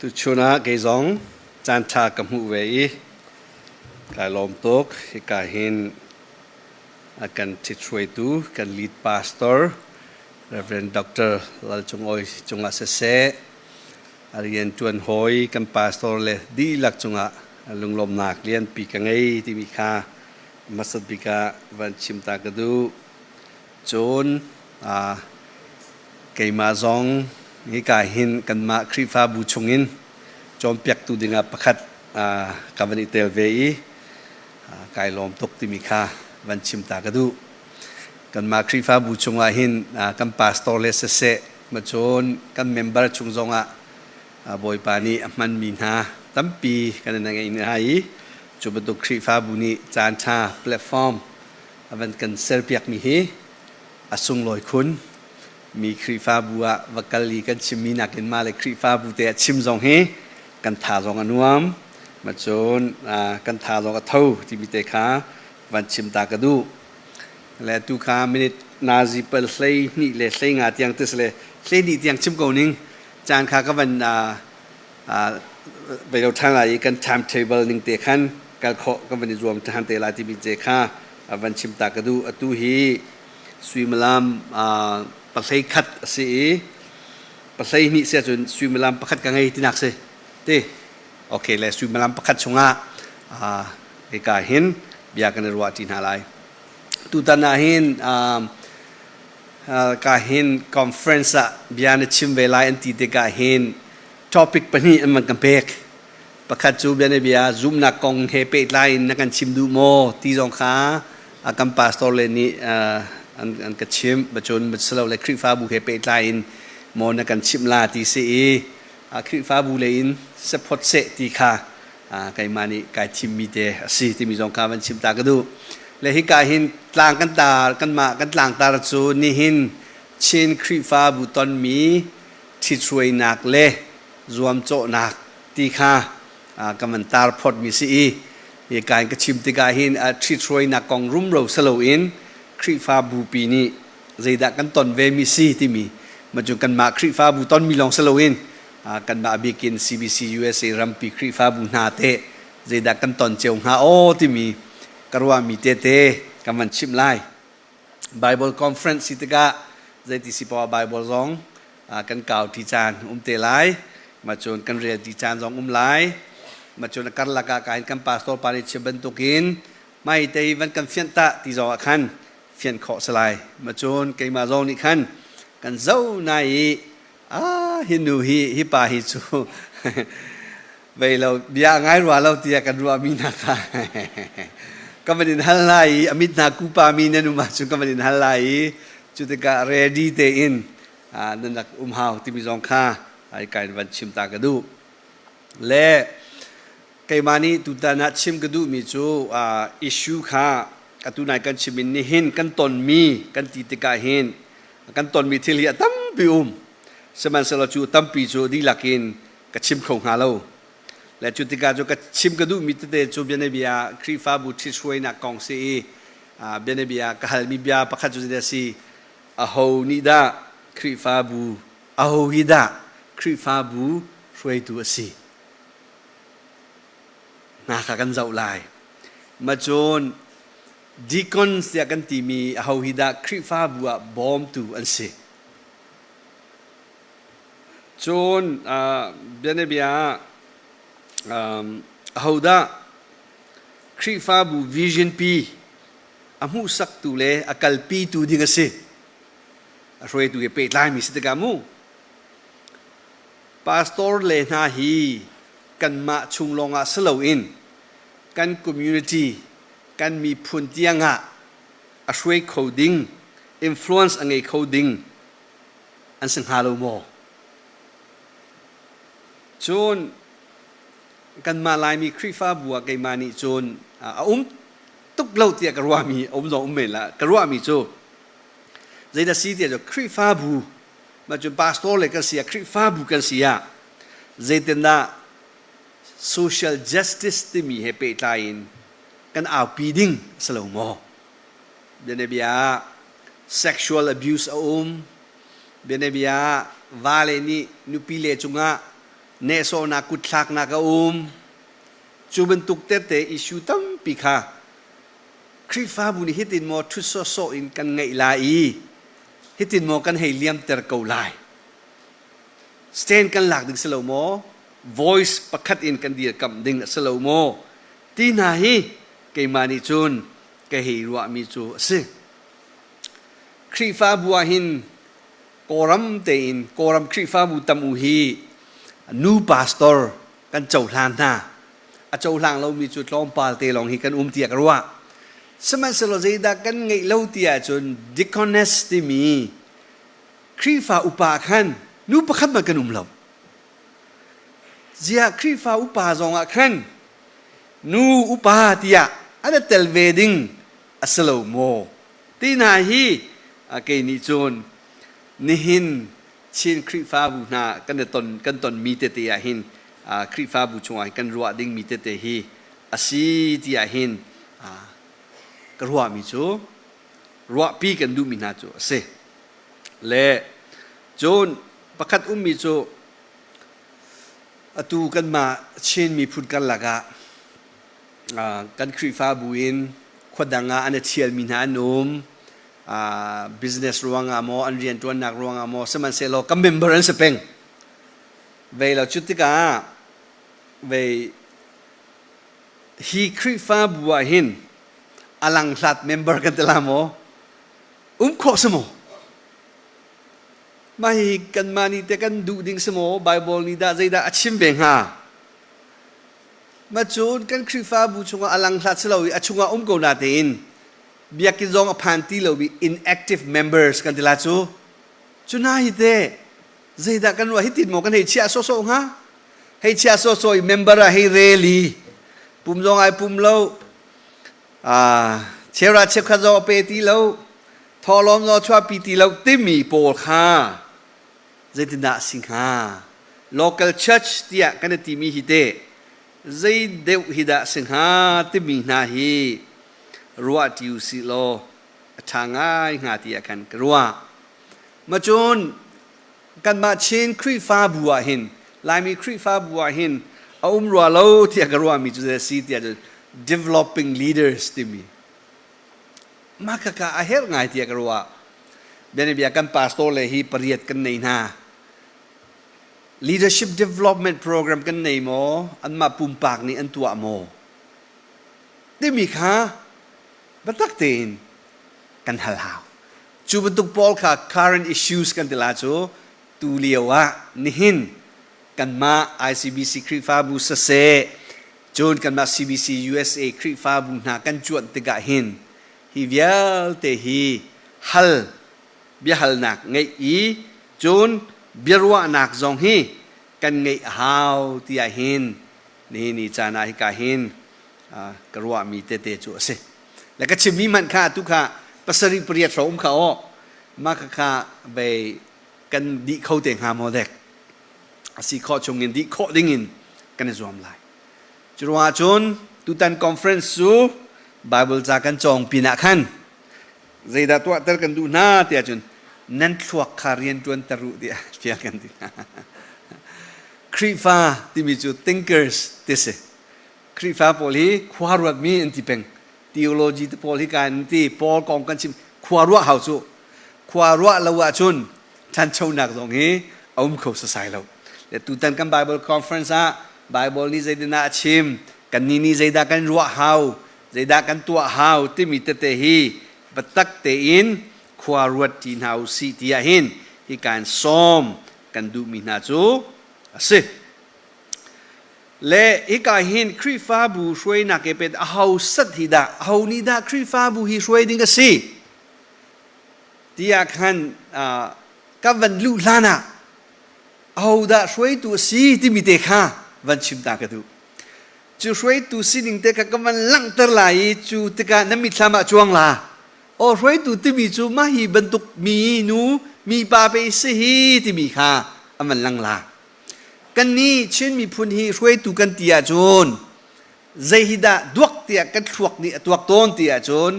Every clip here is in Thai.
ตุชนะเกยองจันทากำหูเวยกายลมตกกายเห็นกันทิช่วยตูกัน lead pastor Reverend Dr. ลลจงอยจงอาเสเสเรียนจวนหอยกัน pastor เลยดีหลักจงอาลุงลมหนักเรียนปีกังไงที่มีค่ามัสบิกาวันชิมตากระดูจนเกยมาซองนี่กายเห็นกันมาคริฟาบูชงินจอมเปียกตูดิงาประคัดกับวันอิเตลเวีกายลมตกที่มีค่าวันชิมตากระดูกันมาคริฟาบูชงอาหินกันพาสตอร์เลสเซมาจนกันเมมเบอร์ชงจงอาบอยปานีมันมีนาตั้มปีกันนั่งอินไอจูบตุคริฟาบูนีจานชาแพลตฟอร์มวันกันเซอร์เปียกมีเฮอสุงลอยคุณมีคริฟาบัววักลีกันชิมีนักเล่นมาเลยคริฟาบูเตะชิมจงเฮกันทาจงอนุมมาจนกันทาจงกระทูที่มีเตะขาวันชิมตากระดูและทุกขามินินาซีเปิลเซนี่เลยเซงาที่ยังติสเลยเซนี่ที่ยังชิมกูนิ่งจานขาก็วันไปเราทางอะไรกัน time table นิ่งเตะขันการเคาะก็วันรวมทางเตะลายที่มีเตะขาวันชิมตากระดูตุฮีสวิมลามปัสไยขัดสิปัสไยนี่เสียจนสวิมลามปักขัดกันไงที่นักเสียเต้โอเคเลยสวิมลามปักขัดชงอ่ะไอ้กาเห็นบิอากันรัวจีนอะไรตุตันเห็นกาเห็นคอนเฟรนซ์บิอาเนชิมเวลาอันที่เด็กกาเห็นท็อปิกปนี้มันกันเพ็กปักขัดจูบิอาเนบิอาซูมนักกองเฮเปตไลน์นักกันชิมดูโมที่สองขากันพาสตอร์เลนี่อันกระชิมบัจจุบันบัจจุบันเลยคริฟาบูเฮเปตไลน์มอนักกันชิมลาที่เสียคริฟาบูเลยสปอตเซตีค่ะไก่มานี่ไก่ชิมมีเดสิที่มีสองคำมันชิมตากระดูเลยที่ไก่หินตลางกันตากันมากันตลางตาจูนิหินเช่นคริฟาบูตอนมีทิศรวยนักเล่รวมโจนักตีค่ะกันมันตาพอดมีสิไก่กระชิมตีไก่หินทิศรวยนักกองรุ่มเราสโลอินคริฟาบูปีนี้ใจดักกันตอนเวมิซีที่มีมาจนกันมาคริฟาบูตอนมีลองสโลอินกันมาบิกิน ICBC USA รัมปีคริฟาบุนาเตะใจดักกันตอนเจ้าหาโอที่มีกระว่ามีเตเตกันมันชิมไล่ Bible Conference สิทธิ์กะใจที่สิบว่า Bible ซองกันกล่าวที่จานเตไลมาจนกันเรียนที่จานซองไลมาจนกันลักการกันปาสโตปานิชบันตุกินไม่แต่วันกันเฟียนตะที่ซองขันเฟียนขอสลายมาจนกันมาซองนี่ขันกันเจ้าในฮินูฮิปาฮิจูไปเราเบียง่ายรัวเราเตียกันรัวมีนาคาก็ไม่ได้ฮัลไลอมิตนาคูปามีนันุมาจุก็ไม่ได้ฮัลไลจุดก็เรดี้เตอินนั่นนักหาวที่มีสองข้าไอ้การวันชิมตากระดูและไก่มานี่ตุตานัดชิมกระดูมีจูอิชูข้ากระตูนายกันชิมินนิหินกันตนมีกันตีติกาหินกันตนมีที่เลียตั้มปิอุมสมันสลจูตั้มปีจูดีลักินกระชิมของฮาโลและจุดที่การจูกระชิมกระดูมิตรเดจูเบียนเบียคริฟาบุที่ช่วยนักกองซีเบียนเบียกฮัลมีเบียประคัตจูเดซีอโหนิดาคริฟาบูอโหฮิดาคริฟาบูช่วยตัวซีนาขากันเจ้าลายมาจนดีคอนเสียกันที่มีอโหฮิดาคริฟาบูบอมตัวอันซีจนเบียนเบียฮาวดาคริฟาบูวิชั่นปีอามูสักตุเลอากาลปีตูดิงเสรวยตุเกเปิดไลน์มิสต์กามูพาสตอร์เลนาฮีกันมาชุงลงอาสโลอินกันคอมมูนิตี้กันมีพุนที่ยังอาช่วยโคดิ้งอิมฟลูเอนซ์อันไงโคดิ้งอันสังหารโมจนกันมาลายมีคริฟาบัวไกมานิจนตุกเล่าเตียกรัวมีจงเมล่ะกรัวมีโจใจดัสีเตียจคริฟาบูมาจนพาสตอร์เลยกันเสียคริฟาบูกันเสียใจเต็นด้า social justice ที่มีเฮเปตไลน์กันเอาปีดิ้งสโลโมเดนเบีย sexual abuse เบนเบียวาเลนี่นุปิเลจุงะ เนโซนากุทักนักจูบันตุกเตเตอิชูตัมปีค่ะคริฟาบุนี่ฮิตินโมทุสโซอินกันไงลายฮิตินโมกันให้เลียมเตอร์เกาลายสเตนกันหลักดึงสโลโม voice ประคัดอินกันเดียกับดึงสโลโมตีนาฮีเกมานิจุนเกฮิรัวมิจูสิคริฟาบัวหินโกรัมเตอินโกรัมคริฟาบุตัมูฮีนูปาสตอร์กันเจ้าลานนาเจ้าลางเรามีจุดล้อมปาลเตลองฮีกันเตียกรัวสมัยสโลเจดากันไงเล่าเตียจนดิคอนเนสติมีคริฟาอุปาขันนูประคัดมากันเราเจียคริฟาอุปาจงขันนูอุปาเตียอันเตลเวดิงอัสโลโมตีนาฮีเกนิจนนิหินชินคริฟาบุนากันตนมีเตติยาหินคริฟาบุชงไอกันรัวดิ้งมีเตติฮีอาศีติยาหินกรัวมิจูรัวปีกันดูมินาจูเสเลจนประคัดมิจูตูกันมาชินมีพูดกันละกะกันคริฟาบุอินขวดังอันเชียลมินานุมbusiness รวงอโมอันเรียนตัวนักรวงอโมสมันเซโลกับ member อันสเปงเวลาจุดที่กาเวฮีคริฟาบัวหินอลังสัต member กันตละโมโคสโมมาฮีกันมานี่แต่กันดูดิ้งสโมไบเบิลนี่ได้ใจได้อัดชิมเบงฮามาจูนกันคริฟาบุชงอลังสัตสลาวิอัดชงโกนาเตนเบียกิจงอพันตีเราบี inactive members กันทีละจูน่าฮิเตใจดากันว่าฮิติดโมกันให้เชียโซโซฮะให้เชียโซโซอีเมมเบอร์ให้เรลีปุ่มจงไอปุ่มเราเชราเชฟข้าจงเปตีเราทอล้อมจงชัวปีตีเราติมีโปลค่ะใจติดาสิงหา local church เตียกันติมีฮิเตใจเดวฮิดาสิงหาติมีนาฮีรัวติวสิโลทางง่ายงาที่อากันรัวมาจนกันมาเชนคริฟาบัวหินลายมีคริฟาบัวหินเอารัวโลที่อากันรัวมีจุดเสียที่อาจจะ developing leaders ที่มีมากกะอาเฮร์ง่ายที่อากันรัวเดี๋ยวนี้บียกันพาสโตเลยฮีปริยัดกันในนา leadership development program กันในโมอันมาปุ่มปากนี่อันตัวโมได้มีค่ะบัตักเตนกันฮัลฮาวจูบันตุกปอลค่ะ current issues กันติลาจูตูเลียวะนิหินกันมา ICBC คริฟาบุสเซจูนกันมา CBC USA คริฟาบุนากันจวนติกะหินฮิเวียลเตฮีฮัลเบียฮัลนักไงอีจูนเบียรัวนักจงฮีกันไงฮาวที่อาหินนี่จานาฮิกาหินกรัวมีเตเตจูเซแล้วก็ชิมีมันค่าทุกค่าปัสริปริยสมเขามาค่าไปกันดิเขาเต็งหาโมเด็กสิข้อชงเงินดิข้อดิ้งกันในส่วนไหลจุดว่าจนตุตันคอนเฟรนซ์ซูไบเบิลจากกันจองปีนักขันใจดัตัวเตอร์กันดูหน้าเตียจนนั่นชั่วคาเรียนจวนตรุเดียเพียกันดีคริฟาที่มีจุด thinkers เตสคริฟาพอลีควารุดมีอันที่เป็นtheology ที่พอลิการที่พอลกองกันชิมขวารัวหาจูขวารัวละวะจุนท่านชาวนักตรงนี้เอาเขาสายเราแต่ตุตันกัน Bible Conference Bible นี่ใจดีน่าชิมกันนี่ใจดากันรัวหาใจดากันตัวหาที่มีเตเตฮีบัตักเตอินขวารัวที่หาสิที่ยาหินที่การซ้อมกันดูมีนาจูสิและอีกการเห็นคริฟาบูช่วยนักเป็นเอาสัตย์ที่ดาเอานี่ดาคริฟาบูฮีช่วยดิ้งกันสิที่อยากเห็นกับวันลุลานะเอาดาช่วยตัวสิที่มีเด็กฮะวันชิมตากระดูจูช่วยตัวสิดิ้งเด็กกับวันลังตรายจูเด็กนั้นมีสมาจวงลาโอ้ช่วยตัวที่มีจูมาฮีบรรทุกมีนูมีปาไปสิฮีที่มีค่ะอันมันลังลากันนี้เช่นมีพูนฮีช่วยตุกันเตียจนใจฮิดาดวกเตียกันถวกนี่ตัวต้นเตียจน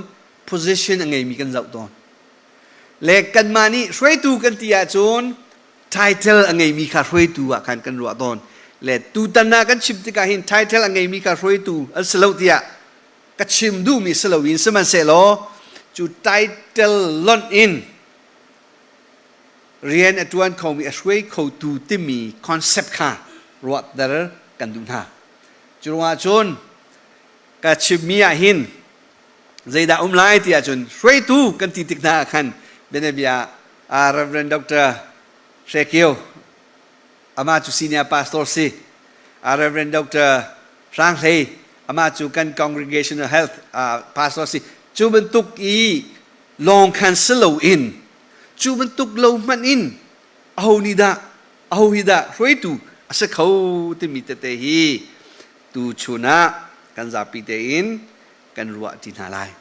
position ยังไงมีกันเจ้าต้นเล็กกันมานี่ช่วยตุกันเตียจน title ยังไงมีค่าช่วยตัวกันรัวต้น le tu tana kan chim ti ka hin title angai mi ka roi tu al selo tia ka chim du mi selo in seman se lo chu title lon in rian atuan khau mi aswei khau tu ti mi concept kha ruat dar kan du na chuwa chun ka chim mi a hin zaida lai tia chun roi tu kan ti tik na khan benebia Reverend Dr. Shekio ama chu senior pastor si Reverend Dr. Sang Thei ama chu kan congregational health pastor si chu bentuk I long khan selo in chu bentuk lo man in au hida roi tu asa khau ti mi te hi tu chuna kan za pi te in kan ruwa tin halai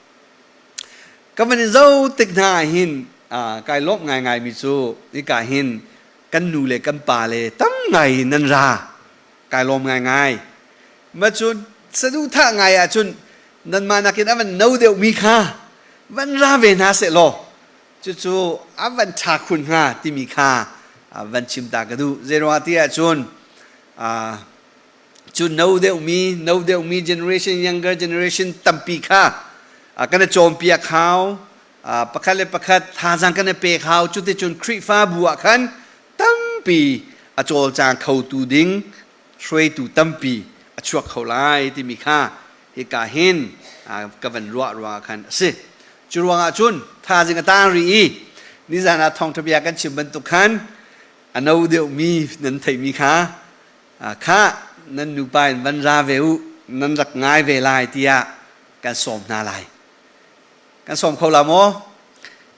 ka man zo tik na hin kai lop ngai mi chu ni ka hin kan nu le kan pa le tam ngai nan ra kai lom ngai ma chun sadu tha ngai a chun nan ma na kin avan no deu mi kha van ra ve na se lo chu avan tha khun nga ti mi kha van chim ta ka du zero ati a chun chun no deu mi generation younger generation tampi kha kana chompiak khao pakhat le pakhat thajang kana pe khao chu te chun Khrihfabu a khan tampi a chol chang khau tu ding shrei tu tampi a chuak khau lai ti mi kha he ka hin ka van ruwa khan se chuwa chun thajing ta ri ni jana thong thbia kan chim ban tu khan anau deu mi nan thai mi kha kha nan nu pai van ra veu nan rak ngai ve lai tia kan som na lai kan som khau la mo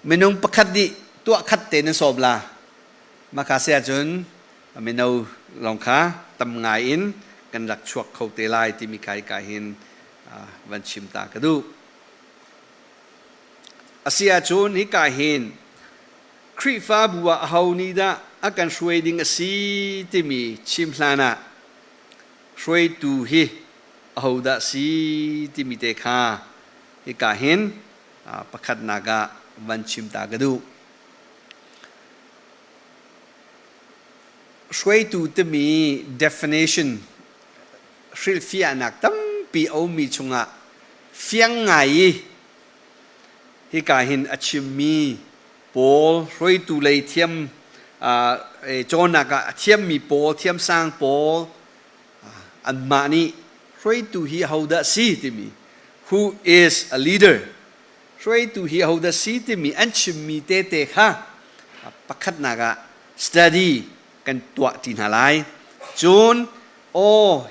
menung pakhat di tua khat te nan som la ma kha sia chun menau long kha tam ngai in kan rak chuak khau te lai ti mi kai ka hin van chim ta ka du asia chun hi ka hin Khrihfabu wa hau ni da akan shwei ding asi ti mi chim hlana shwei tu hi hau da si ti mi te kha hi ka hin pakhat naga van chim ta ka du shwei tu ti mi definition Khrihfanak tam pi au mi chunga fiang ngai hi ka hin chinmi Paul roi tu lei thiam chonaka thiam mi Paul thiam sang Paul an mani roi tu hi hauda si ti mi who is a leader roi tu hi hauda si ti mi an chinmi te kha pakhat naga study kan tua tin halai chun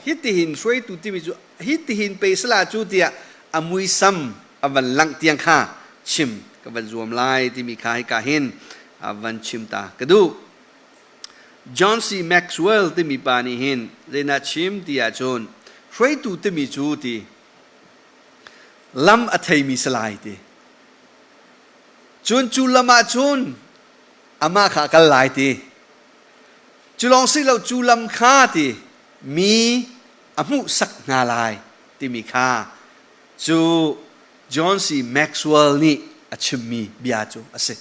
hitihin roi tu ti mi chu hitihin pe sala chu tia amui sam avan lang tiang kha chim ka van zuam lai ti mi khai ka hin van chim ta ka du John C. Maxwell ti mi pa ni hin zena chim ti a chon roi tu ti mi chu ti lam athai mi salai ti chun chu lama chun ama kha kal lai ti chu long si lo chu lam kha ti mi amu sak nga lai ti mi kha chu John C. Maxwell ni chinmi bia chu ase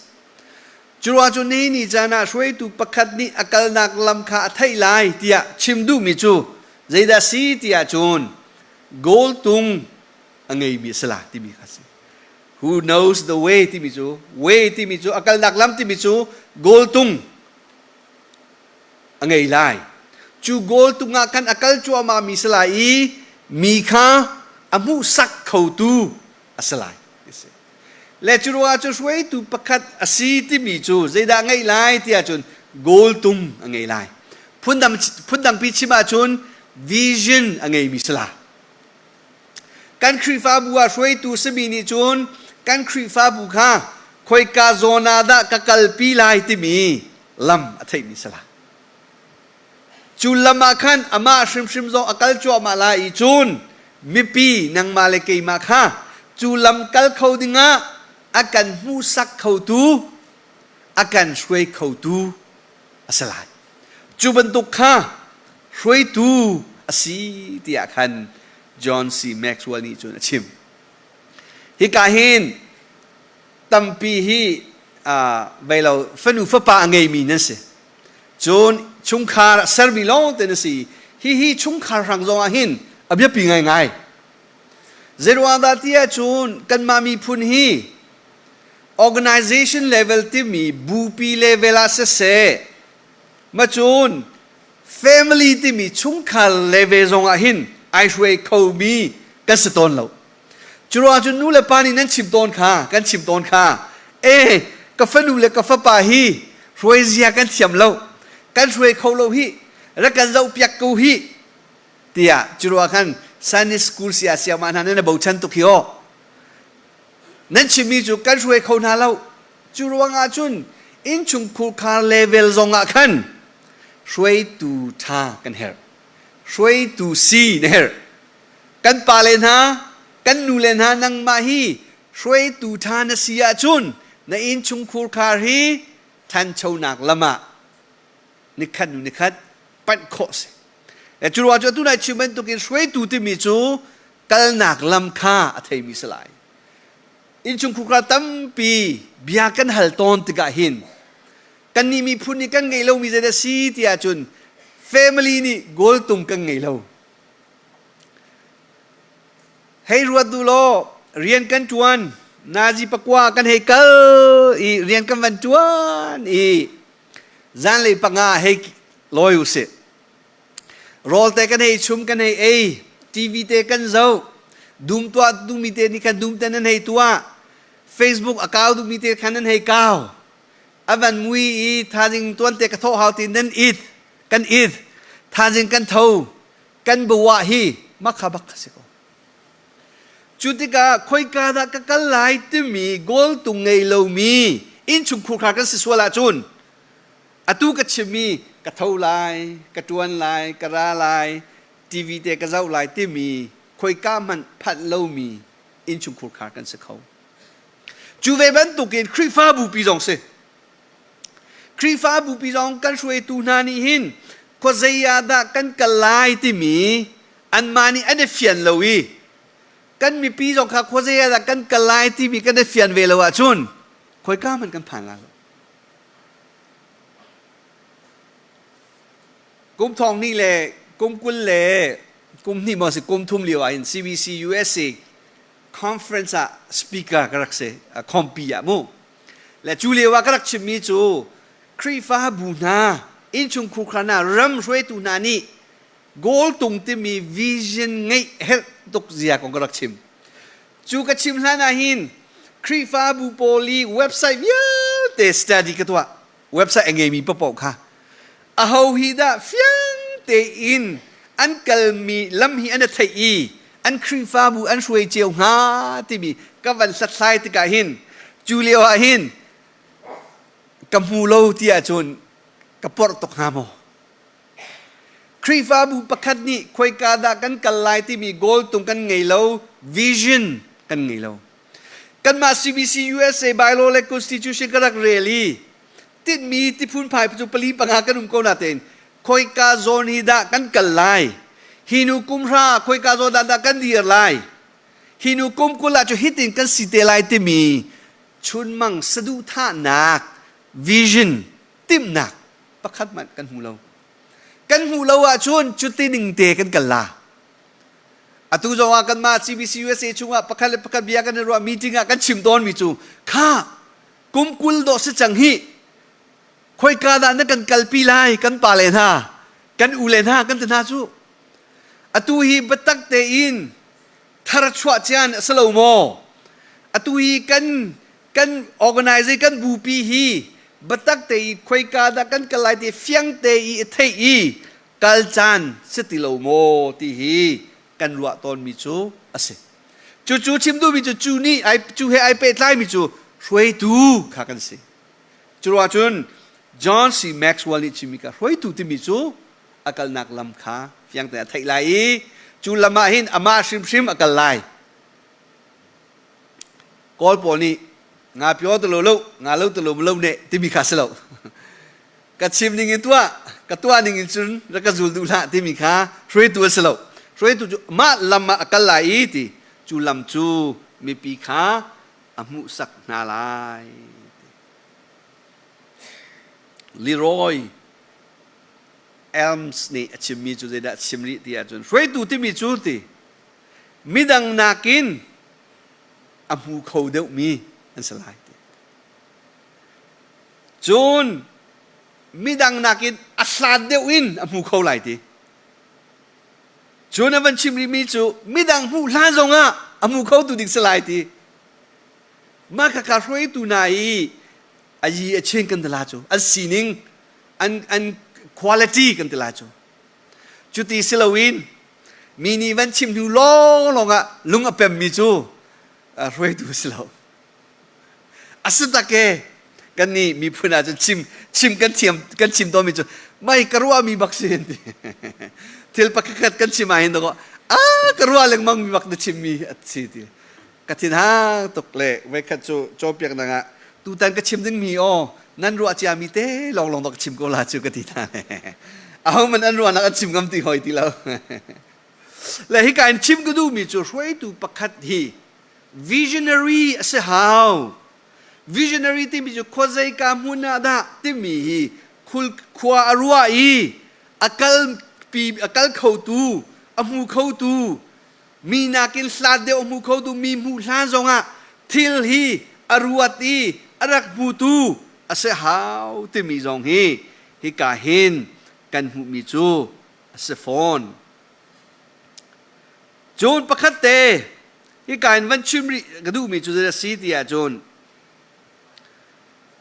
churwa chu ni jana shrei tu pakhat ni akal nak lam kha thai lai tia chimdu mi chu zaida si tia chun gol tung angai mi sala ti mi khasi who knows the way ti mi chu akal nak lam ti mi chu gol tung angai lai chu gol tunga kan akal chu ama mi sala I mi kha amu sak khau tu asalai le churwa chu shrei tu pakhat asi ti mi chu zaida ngai lai tia chun gol tum angai lai phundam pi chima chun vision angai mi sala kan Khrihfabu a shrei tu semi ni chun kan Khrihfabu kha khoi ka zona da ka kalpi lai ti mi lam athai mi sala chu lama khan ama shrim zo akal chu ama la I chun mi pi nang maleke ma kha chu lam kal khau dinga akan hu sak khau tu akan shrei khau tu asalai chu bentuk kha shrei tu asi ti akhan John C. Maxwell ni chun achim hi ka hin tampi hi velo fanu fa pa ngai mi nan se chun chung kha serbi long ten si hi chung khar rang zong a hin abia pi ngai ngai zerwa da tia chun kan ma mi phun hi organization level ti mi bu pi level a se ma chun family ti mi chung khar level zong a hin ai shwe khou mi kan se ton lo churwa chun nu le pani nan chim ton kha kan chim ton kha ka fa nu le ka fa pa hi shwe zia kan thiam lo kan shwe khou lo hi ra kan zau piak ku hi tia churwa khan Sunday school sia man han na bo chan tu khio nan chimi chu kan shwe khou na lo churwa nga chun in chung khu kha level zong a khan shwe tu tha kan her shwe tu si ne her kan pa len ha kan nu len ha nang ma hi shwe tu tha na sia chun na in chung khu kha hi than chau nak lama ni khat pat kho se e churwa chu tu na chimen tu kin shwe tu ti mi chu kal nak lam kha a thei mi salai in chung khu kha tam pi bia kan hal ton ti ga hin kan ni mi phun ni kan ngei lo mi je da si ti a chun family ni gol tum kan ngei lo hei ruat du lo rian kan tuan naji pakwa kan hei kal i rian kan van tuan i zan le panga hei loi u se rol te kan hei chum kan hei tv te kan zau dum tua dum mi te ni kan dum te nan hei tua facebook account dum mi te kan nan hei kaw avan mui i thajing tuan te ka tho hau tin nan it kan it thajing kan tho kan buwa hi makhabak se ko chutika khoi ka da ka kal lai ti mi gol tu ngei lo mi in chung khu kha kan se swala chun atu ka chimi ka tho lai ka tuan lai ka ra lai tv te ka zau lai ti mi khoi ka man phat lo mi in chung khu kha kan se khau chu ve ban tu kin Khrihfabu pi jong se Khrihfabu pi jong kan shwe tu na ni hin ko zaya da kan ka lai ti mi an mani an fian lo wi kan mi pi jong kha ko zaya da kan ka lai ti mi kan fian ve lo wa chun khoi ka man kan phan laกุมทองนี่แหละกุมกุลเลยกุมนี่มันสิกุมทุ่มเลียวin ICBC USA conference speaker กระดักเสคอมปีอะมูและจูเลียวกระดักชิมีจูKhrihfabu na in chung khu khana ram shwe tu na ni gol tung ti mi vision ngai her tok zia kong grak chim chu ka chim la na hin Khrihfabu poli website ya te study ka twa website ngai mi pa pok kha a ho hi da fiang te in an kal mi lam hi an thai i an Khrihfabu an shwe cheu nga ti mi ka van sat sai ti ka hin chu leo a hin kam hu lo ti a chun ka por tok ha mo Khrihfabu pakhat ni khoi ka da kan kal lai ti mi gol tung kan ngei lo vision kan ngei lo kan ma ICBC USA bylaw le constitution ka rak rally tin mi ti phun phai chu pali panga kan ko na ten khoi ka zon hi da kan kal lai hinu kum ra khoi ka zo da kan dir lai hinu kum kula chu hitin kan si te lai ti mi chun mang sadu tha nak vision tim nak pakhat man kan hu lo a chun chuti ning te kan la atu zo wa kan ma ICBC USA chunga pakhat bia kan ro meeting a kan chim don mi chu kha kum kul do se chang hi khoi ka da na kan kalpi lai kan pa len ha kan u len ha kan ta na chu atu hi batak te in thar chwa chan salo mo atu hi kan organize kan bu pi hi batak te khoi ka da kan kalai te fiang te i thei i kal chan setilo mo ti hi kan ruwa ton mi chu ase chu chim du mi chu ni ai chu he ai pe tlai mi chu shwei tu kha kan se churwa chun John C Maxwell ni chimika shwei tu ti mi chu akal nak lam kha fiang te thei lai chu lama hin ama shim akal lai kol po ni nga pyo to lo nga lo to lo ne ti mi kha se lo ka chim ning tua ka tua ning chun ra ka zul du la ti mi kha shwei tu se lo shwei tu ma lama akal lai ti chu lam chu mi pi kha amu sak na lai Leroy elms ni chinmi chu zeda chimri ti achun hroi tu ti mi chu ti midang nakin amu khou deuh mi an salai ti chun midang nakin aslat deuh in amu khou lai ti chun avan chimri mi chu midang hu la zonga amu khou tu dik salai ti ma ka ka hroi tu nai ayi achen kan dala chu an sining an quality kan dala chu chuti silawin mini van chim du long longa lung apem mi chu hroi tu silaw asutake kan ni mi phuna chu chim kan chim to mi chu mai karwa mi baksin til pakakat kan chima hin do karwa leng mang mi bak na chim mi at si ti katin ha tokle we khat chu chopiak na nga tu tan ka chim ding mi o nan ru achia mi te long dok chim ko la chu ka ti ta aw man an ru na ka chim gam ti hoi ti lo le hi kain chim ku du mi chu hroi tu pakhat hi visionary ase how visionary ti mi chu khozai ka muna da ti mi hi khul khwa arwa i akal khou tu amu khou tu mi nakin hlat de amu khou tu mi mu hlan zonga thil hi aruati arak butu ase how ti mi zong hi ka hin kan hu mi chu ase phone chun pakhat te hi kain van chimri gadu mi chu da si ti a chun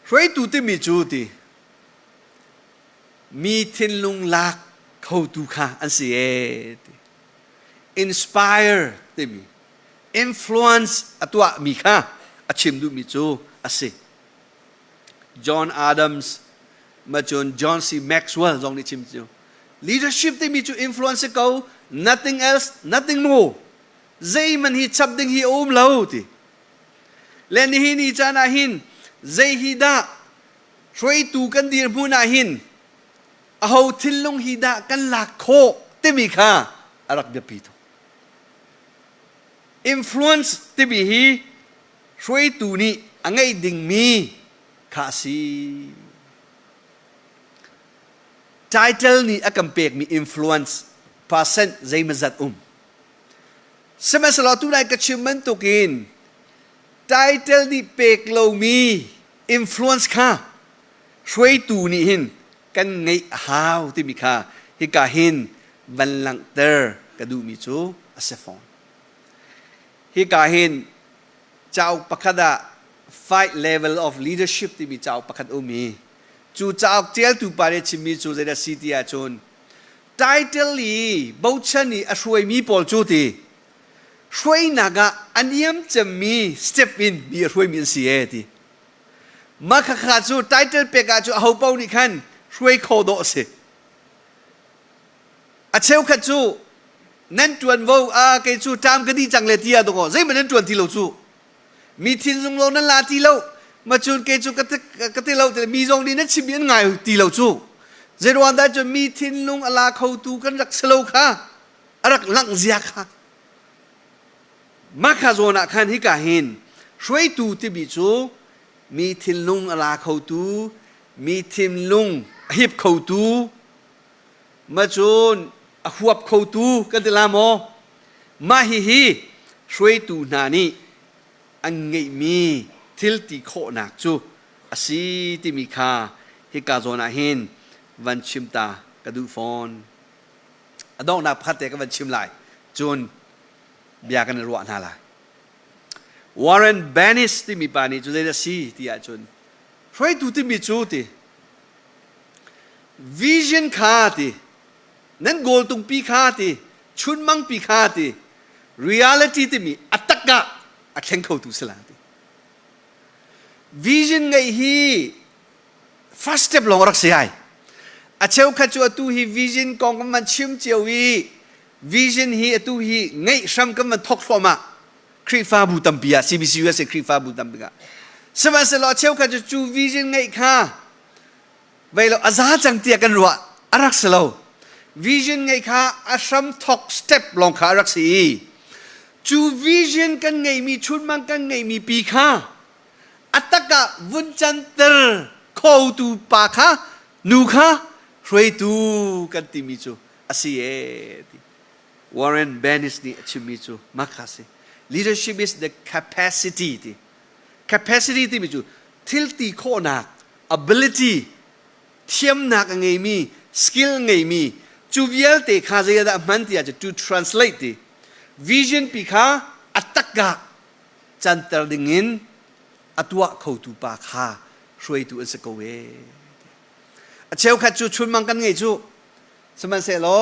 hroi tu ti mi chu ti mi thin lung lak khou tu kha an si e ti inspire ti mi influence atwa mi kha achim du mi chu ase John Adams ma chun John C Maxwell zong ni chim chu leadership ti mi chu influence ko nothing else nothing more zai man hi chap ding hi lo ti le ni hi ni cha na hin zai hi da hroi tu kan dir mu na hin a ho thilung hi da kan lak kho ti mi kha arak de pi to influence ti bi hi hroi tu ni angai ding mi kha si title ni akam pek mi influence percent zai mazat semasalo tu nai ka chimman to kin title ni pek lo mi influence kha hroi tu ni hin kan ngai how ti mi kha hi ka hin van lang ter ka du mi chu asefon hi ka hin chau pakhada 5 level of leadership ti mi chau pakhat mi chu chau tel tu pare chimi chu zeda city a chon title li bauchani a hroi mi pol chu ti hroi naga aniam chami step in bi hroi min si e ti ma kha kha chu title pe ka chu ho pau ni khan hroi kho do se a cheu kha chu nan tuan vo a ke chu tam ka di chang le tia do ko zai man tuan ti lo chu mi thin zung lo nan la ti lo ma chun ke chu ka ti lo te mi zong ni na chim yen ngai ti lo chu zai wan da chu mi thin lung ala khou tu kan rak selo kha arak lang zia kha ma kha zona khan hi ka hin hroi tu ti bi chu mi thin lung ala khou tu mi thin lung hip khou tu ma chun a huap khou tu kan ti la mo ma hi hroi tu na ni an ngei mi thil ti kho nak chu asi ti mi kha hi ka zona hin van chim ta ka du phone adong na phat te ka van chim lai chun bia kan ro na lai Warren Bennis ti mi pa ni chu de si ti a chun hroi tu ti mi chu ti vision kha ti nan gol tung pi kha ti chun mang pi kha ti reality ti mi ataka a khen khou tu sala ti vision ngai hi first step long rak se ai a cheu kha chu tu hi vision kong man chim cheu wi vision hi tu hi ngai sham kam man thok thoma Khrihfabu tampia ICBC se Khrihfabu tampia sama se lo cheu kha chu vision ngai kha vai lo aza chang tia kan ruwa arak selo vision ngai kha asham thok step long kha arak si chu vision kan ngai mi chun mang kan ngai mi pi kha ataka vun chan ter khou tu pa kha nu kha ช่วยดูกันติมิจูอาศัยวอร์เรนเบนิสนี่ชิมิจูมักคาสิ leadership is the capacity ที่ capacity ที่มิจูทิลตีโคนัก ability เทียมนักไงมี skill ไงมีจูเวลเตคาเซียดามันที่อาจจะ to translate ที่ vision ปีค้าอัตตกะจันทร์ดิ่งินอัตวะเขาตูปาคาช่วยดูอันสกเวเช้าขัดจูชุนมังกันไงจูสมันเสร็จแล้ว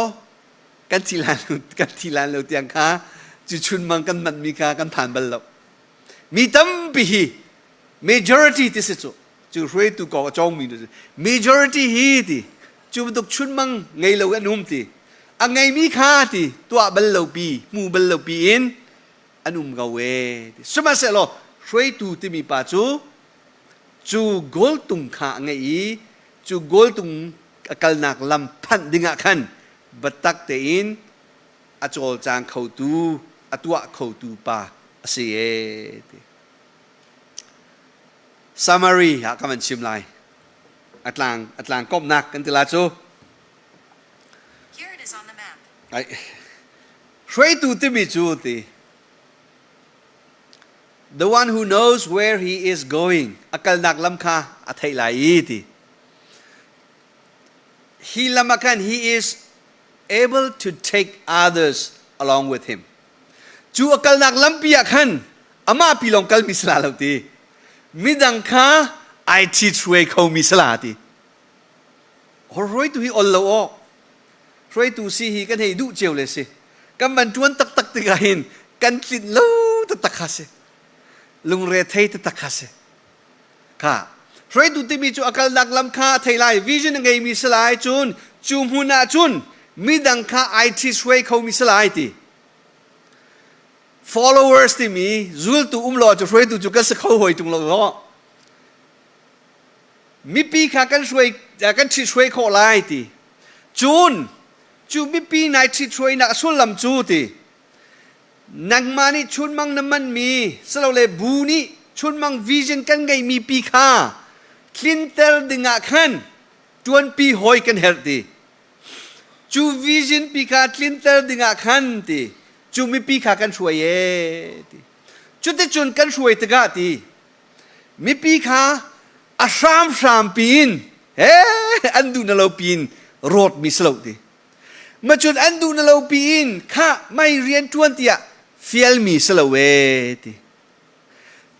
กันทีลานเราเตียงค้าจูชุนมังกันมันมีค้ากันผ่านบัลลังมีตั้มปี majority ที่สุดจูช่วยดูก่อจ้องมีดู majority ฮีที่จูตุกชุนมังไงเรากันนุ่มที่อันไงมีค้าที่ตัวบัลลังปีมูบัลลังปีอินอันนุ่มกาเวสมันเสร็จแล้วช่วยดูที่มีป่าจูกอลตุงค้าไงจูกอลตุงกัลนักลำพันดิ่งขันบัตักเตอินอาจอลจางเขาตูอัตัวเขาตูปาเสีย summary ฮะก็มันชิมไลอัตลางก้มนักกันติลาจู Here it is on the map. ช่วยตูที่มีจูตี the one who knows where he is going อักลนักลำคาอัทไลตีhe lamakan he is able to take others along with him จูอักลนักลำปียขันอามาปีลองกัลมิสลาเลวตีมิดังคาไอทีช่วยเขามิสลาตีโอ้รวยตัวฮีอลลอรวยตัวซีฮีกันให้ดูเจียวเลยสิกันบรรจวนตักติกาหินกันสิลูตักคาสิลุงเรทให้ตักคาสิค่ะช่วยดูที่มีจูอักลนักลำคาไทยไลวิชั่นไงมีสลายจูมุนาจุนมิดังคาไอทีช่วยเขามีสลายตี followers ที่มีจุลตูหล่อจะช่วยดูจูกันสักเขาหอยตุงหล่อมีปีขากันช่วยกันที่ช่วยเขาไล่ตีจูมีปีไหนที่ช่วยนักสุลลำจูตีนักมานี่ชุนมังน้ำมันมีสโลเลบูนี่ชุนมังวิชั่นกันไงมีปีขาคลินเตอร์ดึงขันจวนปีหอยกันเฮร์ตีจูวิชั่นปีขาคลินเตอร์ดึงขันตีจูมีปีขากันช่วยตีจุดที่จุนกันช่วยตะกะตีมีปีขาอาชามปีนอันดูนเราปีนรถมีสโลตีมาจุดอันดูนเราปีนข้าไม่เรียนทวนตีอะเฟียลมีสโลเวตี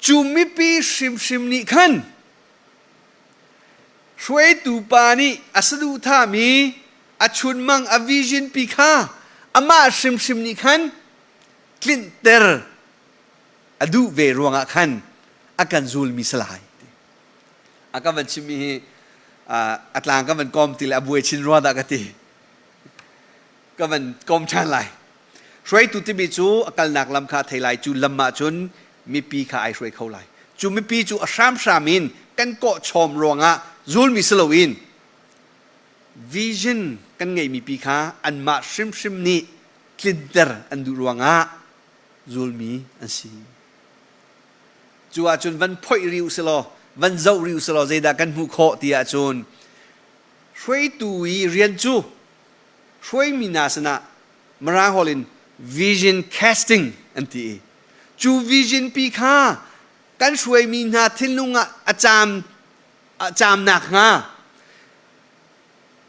จูมีปีชิมนี่ขันช่วยตูปานี่อาสดูท่ามีอาชุนมังอาวิจินปีข้าอามาชิมนี่ขันคลินเตอร์อดูเวรวงขันอากันจูลมีสลายอากันวันชิมีอัตลางกันวันกอมติลอาบุเอชินรัวดากติกันวันกอมชันไลช่วยตูติบิจูอากันนักลำคาไทยไลจูลำมาจุนมีปีข้าไอช่วยเขาไลจูมีปีจูอาชามินกันเกาะชมรวงจูลมีสโลวินวิชั่นกันไงมีปีข้าอันมาชิมนี่คลินเตอร์อันดูรวงจูลมีอันซีจูอาจุนวันพ่อยริวสโลวันเจ้าริวสโลเจดากันมุขตีอาจุนช่วยตุยเรียนจูช่วยมีนาสนะมราฮอลินวิชั่นแคสติ้งอันที่จูวิชั่นปีข้ากันช่วยมีนาทิลุงอาจามหนัก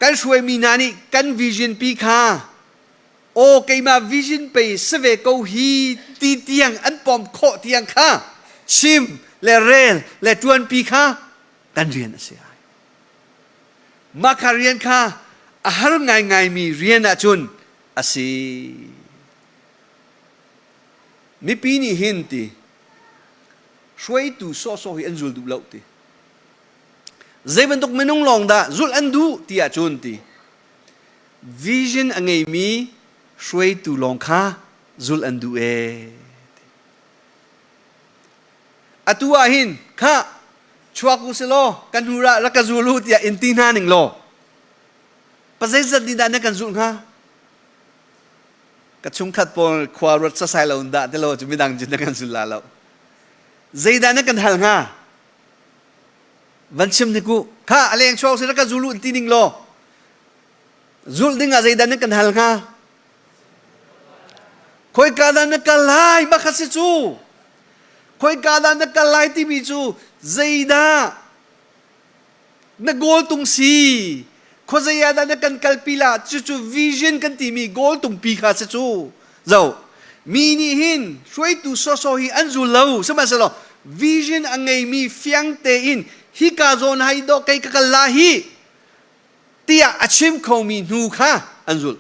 กันช่วยมีนานี่กันวิชั่นปีข้าโอเคมาวิชั่นไปสเวกฮีตีเตียงอันปอมโคเตียงข้าชิมและเรลและจวนปีข้ากันเรียนเสียมาคาเรียนข้าอาหารไงมีเรียนอาจุนอาศีมีปีนี้หินตีช่วยดูโซ่ให้อันจุลดูเล่าตีเจ็บมันตกไม่นุ่งลองดาจุลอันดูตีอาจุนตีวิชั่นอันไงมีช่วยดูลองข้าจุลอันดูอตัวหินข้าชัวกุสโลกันหูระรักจูลูตีอินตีนาหนึ่งโลภาษาสัตดิดานกันจุลข้ากระชุ่มขัดปนควารถสายเราด่าแต่เราจะไม่ดังจินกันจุลลาเราใจดานกันหันข้าวันชิมนี่กูข้าอะไรอย่างชัวกุสรักจูลูอินตีหนึ่งโล zul ding a zaidan kan hal nga khoi kada na kalai ma khasi chu khoi kada na kalai ti mi chu zaida na gol tung si kho zayada na kan kalpila chu vision kan ti mi gol tung pi kha se chu zo mi ni hin shui tu so hi anzul lo sama salo vision angai mi fiang te in hi ka zon hai do kai ka lahi tia achim kho mi nu kha anzul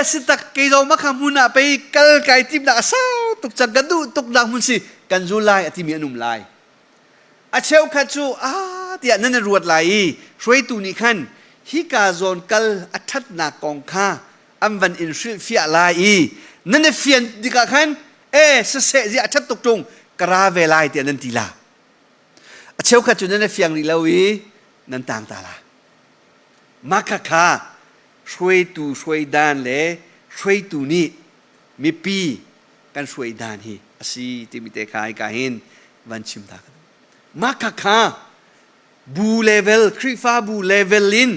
sitak kai zo makha muna pe kal kai tim na asaw tuk chagadu tuk na hun si kan zulai ati mi anum lai acheu khachu tia nan ruat lai shui tu ni khan hi ka zon kal athat na kong kha amvan in fia lai nan fian dika khan se ji athat tuk tung kara ve lai tia nan ti la acheu khachu nan fiang ni lawi nan tang ta la makha kha shui tu shui dan le shui tu ni mi pi kan shui dan hi asi ti mi te khai ka hin van chim ta makha kha bu level Khrihfabu level in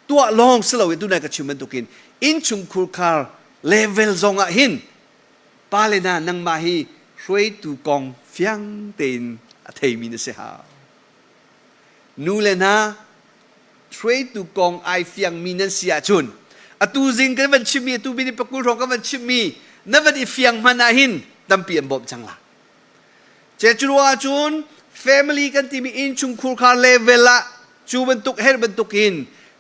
tua long selo tu na ka chiman tukin in chung khur khar level zonga hin palena nang ma hi shui tu kong fiang ten athei mi na se ha nu le na shui tu kong ai fiang mi nan sia chun atu jing kan van chimi tu bi ni pakul rong kan van chimi na van i fiang mana hin tampi am bom changla che churwa chun family kan ti mi in chung khur khar level la chu bentuk her bentuk in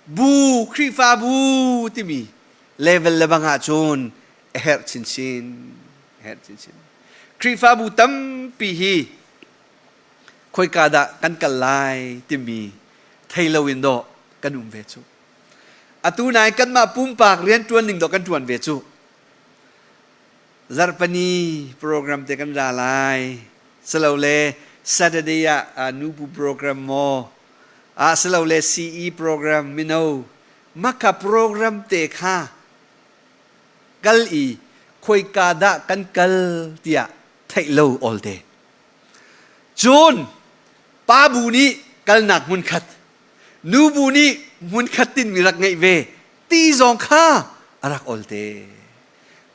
bu Khrihfabu ti mi level la banga chun her chin Khrihfabu tam pi hi khoi kada kan kalai ti mi thailo window kan ve chu atu nai kan ma pum pak rian tuan ning do kan tuan ve chu zarpani program te kan ra lai salole Saturday nubu program mo salole CE program mino maka program te kha kal i khoi kada kan kal tia thailo all day chun pa bu ni kal nak mun khat nu bu ni mun khatin mi rak ngai ve ti zong kha arak olte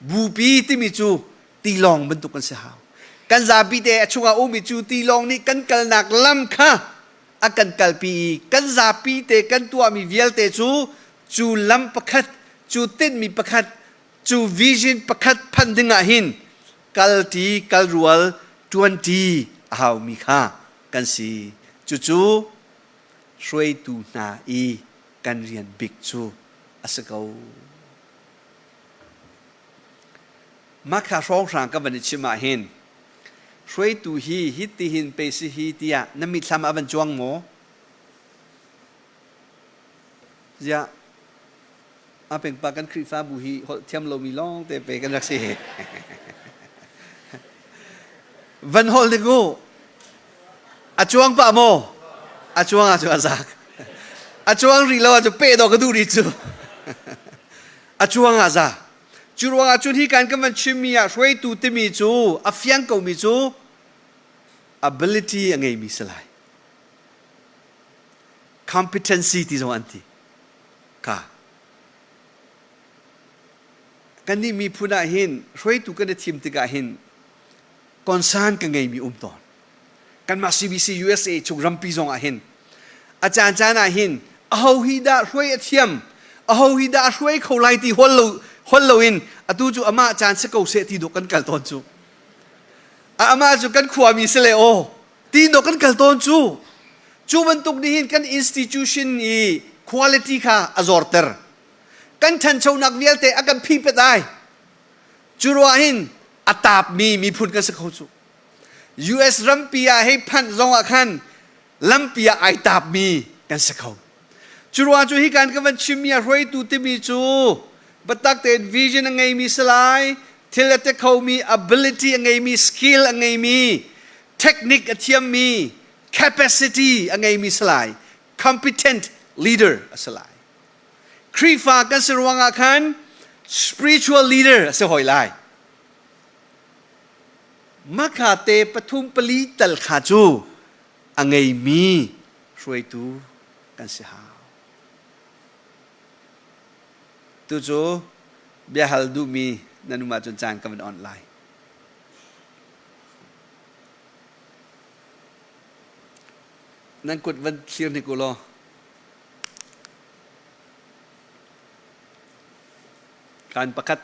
bu pi ti mi chu ti long bentuk kan se hau kan za pi te achunga u mi chu ti long ni kan kal nak lam kha akan kal pi kan za pi te kan tua mi vial te chu lam pakhat chu tin mi pakhat chu vision pakhat phandinga hin kal ti kal rual 20 hau mi kha kan si chu shui tu na i kan rian big chu asakau makha rong rang ka ban chima hin shui tu hi hiti hin pe si hi tia nami thlam avan chuang mo ja apeng pa kan Khrihfabu hi thiam lo mi long te pe kan rak si van hol de go achuang pa mo achuang zak achuang ri lo cho pe do ka du ri chu achuang za churuang achun hi kan kan chimi ya shui tu ti mi chu a fiang ko mi chu ability angai mi salai competency ti zo anti ka kan ni mi phuna hin shui tu kan thim ti ga hin concern ka ngai mi ton kan ma ICBC USA chung rampi zong a hin achan chana hin aho hi da shui athiam aho hi da shui kholai ti hol in atu chu ama chan se ko se ti do kan kal ton chu ama chu kan khwa mi se le o ti do kan kal ton chu ban tuk ni hin kan institution ni quality kha azorter kan than chau nak vial te akan phi pe dai chu ro hin atap mi phun kan se kho chu US rampia he phan zong a khan lampia ai tap mi kan se kho chu ro chu hi kan ka ban chimia roi tu ti mi chu batak te vision angai mi salai thilate khau mi ability angai mi skill angai mi technique athiam mi capacity angai mi salai competent leader asalai Khrihfa kan serwanga khan spiritual leader ase hoi lai makha te pathum pali tal kha chu angai mi shui tu kan se ha tu jo bia hal du mi nanuma chon chan ka online nan kut van clear ni ko loการประคัด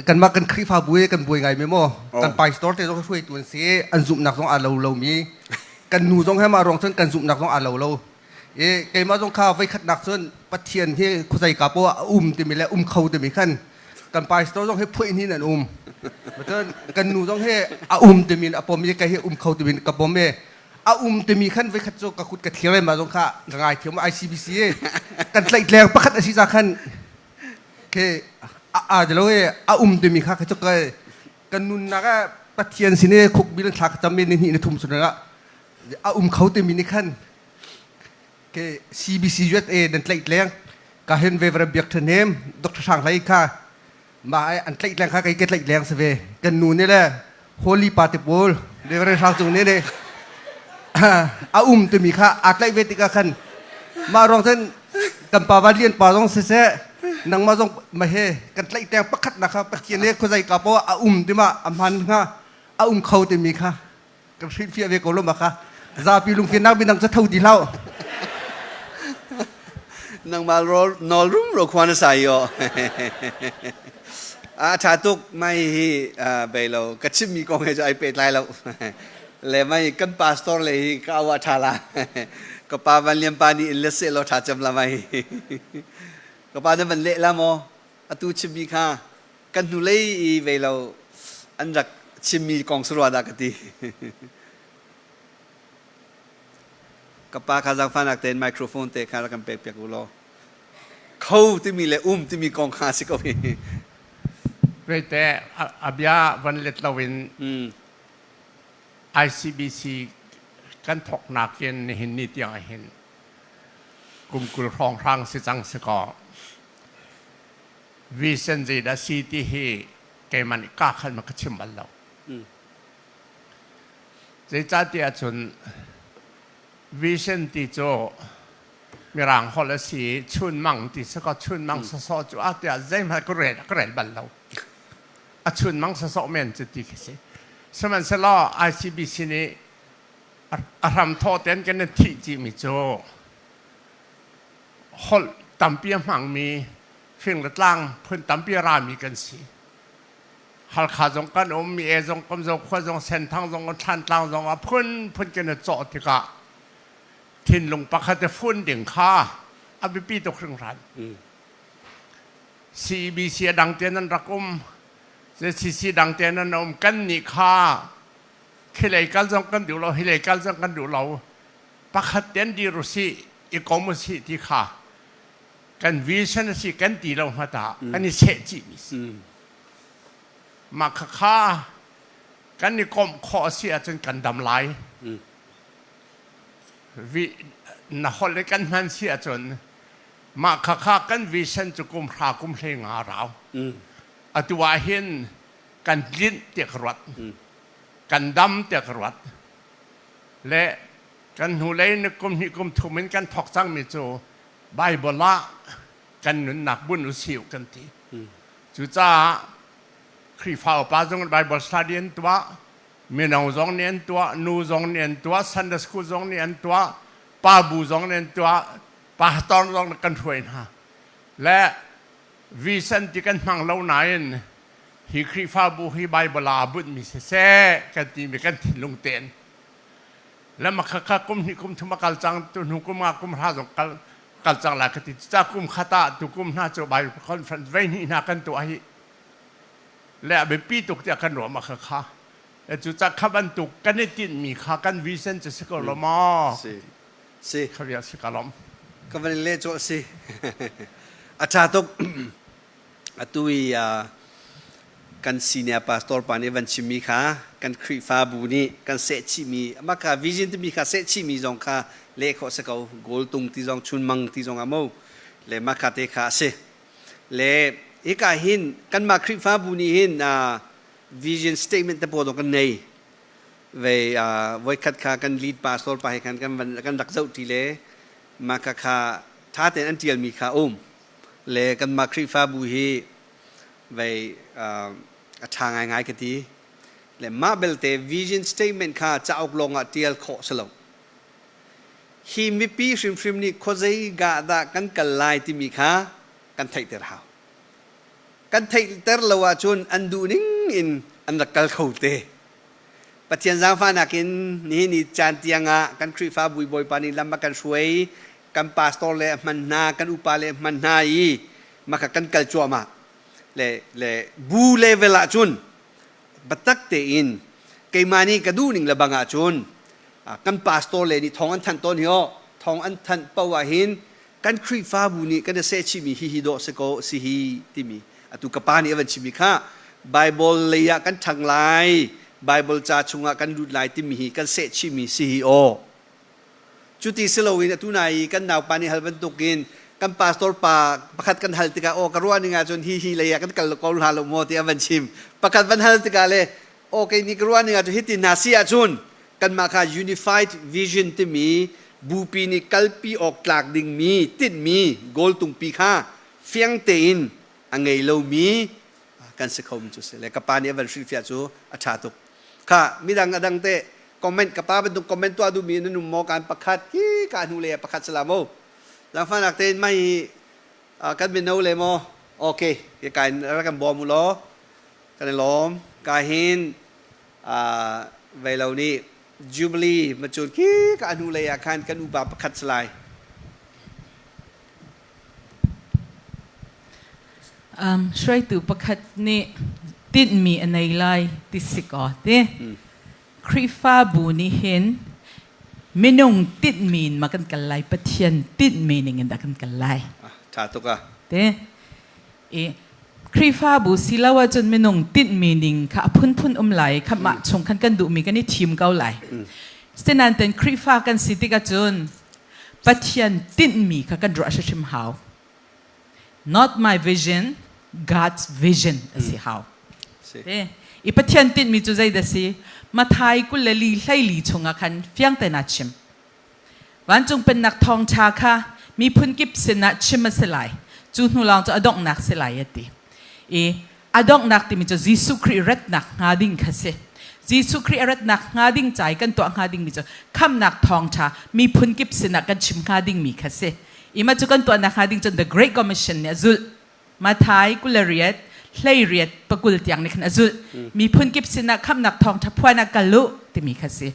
กันมากันคลิปฟาบุยกันบุยไงไม่โม่กันไปสตอร์เตต้องช่วยตัวเสียอันซุ่มหนักต้องอ่านเรามีกันหนูต้องให้มารองเส้นกันซุ่มหนักต้องอ่านเราเอ๊ะเกมมาต้องข้าวไฟขัดหนักเส้นปะเทียนที่คุใส่กาโปะเต็มไปแล้วเขาเต็มไปขั้นกันไปสตอร์ต้องให้พูดนี่นั่นเพราะฉะนั้นกันหนูต้องให้เต็มมีปมมีใครให้เขาเต็มมีกับปมเม่เต็มมีขั้นไฟขัดโจกับขุดกระเทียมมาต้องข้าง่ายเทียมว่า ICBC กันไหลแรงประคัดอาชีพขั้นเคเดี๋ยวเราเต็มมีค่ะเขาจะกันนุนนักปะเทียนสิเนี่ยคุกบิลทักจำเป็นนี่ในทุ่มสุดละเขาเต็มมีในขั้นเค CBC USA ดันไหลแรงก็เห็นเวลาเบียกเทนเนมดรช่างไรค่ะมาอันไหลแรงค่ะก็เกิดไหลแรงสิเวกันนูนี่แหละ Holy Participle เดี๋ยวเราทางตรงนี้เนี่ยเต็มมีค่ะไหลเวทีกันขั้นมารองท่านกันป่าวเรียนป่าต้องเสียนังมาต้องมาเฮกันไหลแรงประคัดนะครับประเคียนเนี่ยเขาใจกับว่าที่มาอัมพันธ์ค่ะเขาเต็มมีค่ะกันฟิเฟียเวกโลมาค่ะซาปีลุงฟินักบินนังจะเท่าดีเล่านังมาโรนอลรุ่มโรควันสายโยชาตุกไม่ไปเรากระชิมมีกองให้ใจเป็ดไล่เราเลยไม่กันปาสตอร์เลยก็เอาชาลาก็ปาวันเลียมปานี่เลสเซเราชาจำละไม่ก็ปาเนี่ยมันเละละโมตูชิมมีค่ะกันทุเลยไปเราอันรักชิมมีกองสรวดากตีก็ปาคาซักฟานักเต้นไมโครโฟนเตะคาร์กันเปียกกูรอเขาที่มีเลยที่มีกองคาสิก็มีเว้ยแต่อาบยาวันเล็ดเราเห็นICBC กันถกหนักเย็นเห็นนิดอย่างเห็นกลุ่มกุลครองทางสิจังสกอวิเซนจีดาซีที่เฮเกมันก้าขันมากระชิมบัลเราใจจ้าเดียจนวิเซนติโจมีร่างฮอลสีชุนมังติสก็ชุนมังสะสอจูอาเดียใจมันก็เร็ดบัลเราชุนมังสะสอเมนจะตีกิสิสมัยสละ ICBC นี้อารมณ์โทษเต้นกันที่จีมิโจฮอลตั้มเปียมังมีฟิงเล็ดล่างเพิ่นตั้มเปียรามีกันสิฮัลขาจงกันมีจงกำจงขวจงเส้นทางจงกันทันตางจงเพิ่นกันจอดที่กะทินลงปะคัดฟุ้นดิ่งข้าอภิปีตกครึ่งรัน CBC ดังเตียนันรักCC ดังเตียนันกันนี่ข้าฮิเลกันจงกันดูเราฮิเลกันจงกันดูเราปะคัดเตียนดีรุสิอีกอมุสิที่ข้ากันวิชันสิกันตีเรามาตาอันนี้เสจิมิสมาข้ากันนี่กอมขอเสียจนกันดำไหลวิน่าฮอลเลยกันมันเสียจนมาข้ากันวิชันจะกุมพรากุมเพลงอาเราอตัวเห็นกันลิ้นเตียกรัดกันดำเตียกรัดและกันหูเลยนึกกุมหิกุมถูกเหมือนกันถกสังมิโจใบบละกันหนุนหนักบุญอุสิวกันทีจู่จ้าครีฟ้าป้าจงใบบสตาเดียนตัวมีนาวจงเนียนตัวนูจงเนียนตัวซันเดสคูจงเนียนตัวป้าบูจงเนียนตัวป้าตอนจงกันถวยนะและวิสันติกันมังเล่าไหนฮิครีฟ้าบูฮิใบบลาบุญมีเสกันทีมีกันถิ่นลงเตียนและมาข้ากุมหิกุมทุมากัลจังตุนหุกุมากุมราจงกัลจังหลักติจ้ากุมขาตาตุกุมน่าจะไปคอนเฟรนซ์ไว้นี่นากันตัวให้และไปปีตุกจะกันหนวมาข้าแต่จุจ้าขับันตุกกันในตินมีข้ากันวิเซนจะสกอลมาสิขยันสกอลมก็วันเล่โจสิอาจารย์ตุกตุยกันซีเนียพาสตอร์ปานีวันชิมีค่ะกันคริฟาบูนี่กันเซชิมีมาค่ะวิจินที่มีค่ะเซชิมีจงค่ะเล่เขาสกาวโกลตุงที่จงชุนมังที่จงอามูเล่มาค่ะเตค่ะเสเล่ เอกาหินกันมาคริฟ้าบุญหินvision statement แต่ปวดกันในเว้ขัดขากัน lead pastor ไปกันดักเจ้าทีเล่มาค่ะท้าแต่อันเดียลมีขาเล่กันมาคริฟ้าบุญทางง่ายๆกันทีเล่มาเบลเต vision statement ค่ะจะออกลงเดียลโคสโลฮีมีปีฟิมนี่โคใจกาดากันกันไล่ที่มีขากันไทยเตอร์หาวกันไทยเตอร์ละว่าจนอันดูนิ่งอินอันดักกัลเขาเตะปัจจัยสร้างฟ้านักอินนี่จันทียงะกันคริฟ้าบุยบอยปานิลำมากันช่วยกันพาสตอร์เล่มันนากันอุปาเล่มันนาอีมากันกัลจัวมาเล่บูเล่เวลาจนบัตักเตอินเกมานี่กระดูนิ่งละบังอาจนกันพาสตอร์เล่นี่ทองอันทันต้นเหรอทองอันทันเป้าวะหินกันคริฟ้าบุนี่กันเสชิมีฮิโดสโกสิฮิติมีตุกปานี่เอวันชิมิค่ะไบเบิลเลยกันทางไลไบเบิลจ่าชงกันดูไลติมีกันเสชิมีซีโอจุดที่สโลวินตุนายกันนาวปานี่ฮัลเป็นตุกินกันพาสตอร์ปาประคัดกันฮัลติกาโอกระวานี่งาจนฮิเลยกันกัลกอลฮัลโมที่เอวันชิมประคัดวันฮัลติกาเลยโอเคนี่กระวานี่งาจนฮิตินาซีอาจุนกันมาค่ะ unified vision ที่มีบูปีนี่กัลปีออกหลักดิ่งมีติดมีโกลตุงปีค่ะเฟียงเตินอังไงเรามีกันสักคำจุดเสร็จแล้วกับปานี่วันชีฟิอาจูอัฐาตุกค่ะมีดังเตะคอมเมนต์กับปาเป็นตุกคอมเมนต์ตัวดูมีนุ่มมอการประคัดการหูเล่ประคัดสลามโอหลังฟังนักเตะไม่กันเป็นเอาเลยโมโอเคการรักกันบอมุล้อกันล้อมการเห็นเวลานี้จูบลีมาจุดการหูเล่กันอุบาประคัดสลายช่วยตัวประคัดนี่ติดมีอันไหนไล่ติดสิกอเต้คริฟ้าบูนี่เห็นไม่นงติดมีนมากันกันไล่ปะเทียนติดมีนี่เงินดักกันกันไล่ชาตุกะเต้คริฟ้าบูสิลาวาจนไม่นงติดมีนิ่งข้าพุ่นไหลข้ามาชงกันดูมีกันนี่ทีมเกาไหลเส้นนั้นเป็นคริฟ้ากันสิติกาจนปะเทียนติดมีข้ากันรัชชิมหาว not my vision God's vision สิฮาวอีปัจจัยติดมีจุดใจเดสิมาไทยกุลลีไล่ลีชงอาคันเฟียงแต่นัดชิมวันจงเป็นนักทองชาค่ะมีพุนกิบเสนัดชิมมาสลายจูนูลองจะอดอกนักสลายตีอดอกนักที่มีจุดยิสุครีรัตนักงาดิ่งค่ะสิยิสุครีรัตนักงาดิ่งใจกันตัวงาดิ่งมีจุดคำนักทองชามีพุนกิบเสนัดกันชิมงาดิ่งมีค่ะสิมาจุกันตัวนักงาดิ่งจน The Great Commission เนี่ยจุดมาไทยกุลเรียดเล่เรียดปกุลอย่างนี้ขนาดจุดมีพื้นกิบสินะคำนักทองทับพวนักกัลลุที่มีค่ะสิ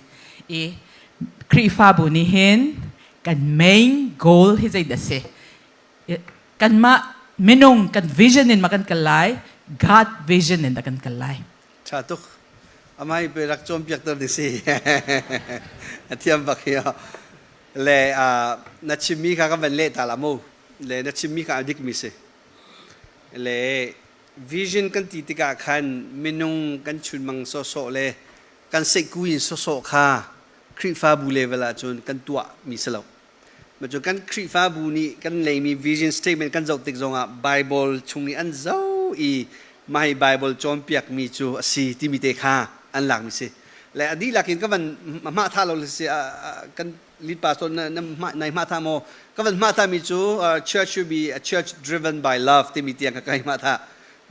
คริฟาบุนี่เห็นกัน main goal ที่ใจเดสิกันมาไม่นงกัน vision นี่มากันกันไล่ God vision นี่มากันกันไล่ชาตุกอาไม่ไปรักจอมเปียกตัวดิสิเทียมบักเฮียเลยนัดชิมีข้ากันเป็นเล่ตาลามูเลยนัดชิมีข้าดิกมิเซเลยวิชั่นกันติดกับขันมินุงกันชุนมังโซโซเลยกันเสกุยโซโซค่ะคริฟ้าบูเลเวลาจนกันตัวมีสลบมาจนกันคริฟ้าบูนี่กันเลยมีวิชั่นสเตทเมนต์กันจะติดตรงอ่ะไบเบิลช่วงนี้อันเจ้าไม่ไบเบิลจอมเปียกมีจูสีที่มีเตค่ะอันหลังมีสิและอดีตหลักอินก็มันมาท่าเราเลยสิกันลิดป่าส่วนในมาท่าโมก็มันมาท่ามีจู church should be a church driven by love ที่มีเตียงกับใครมาท่า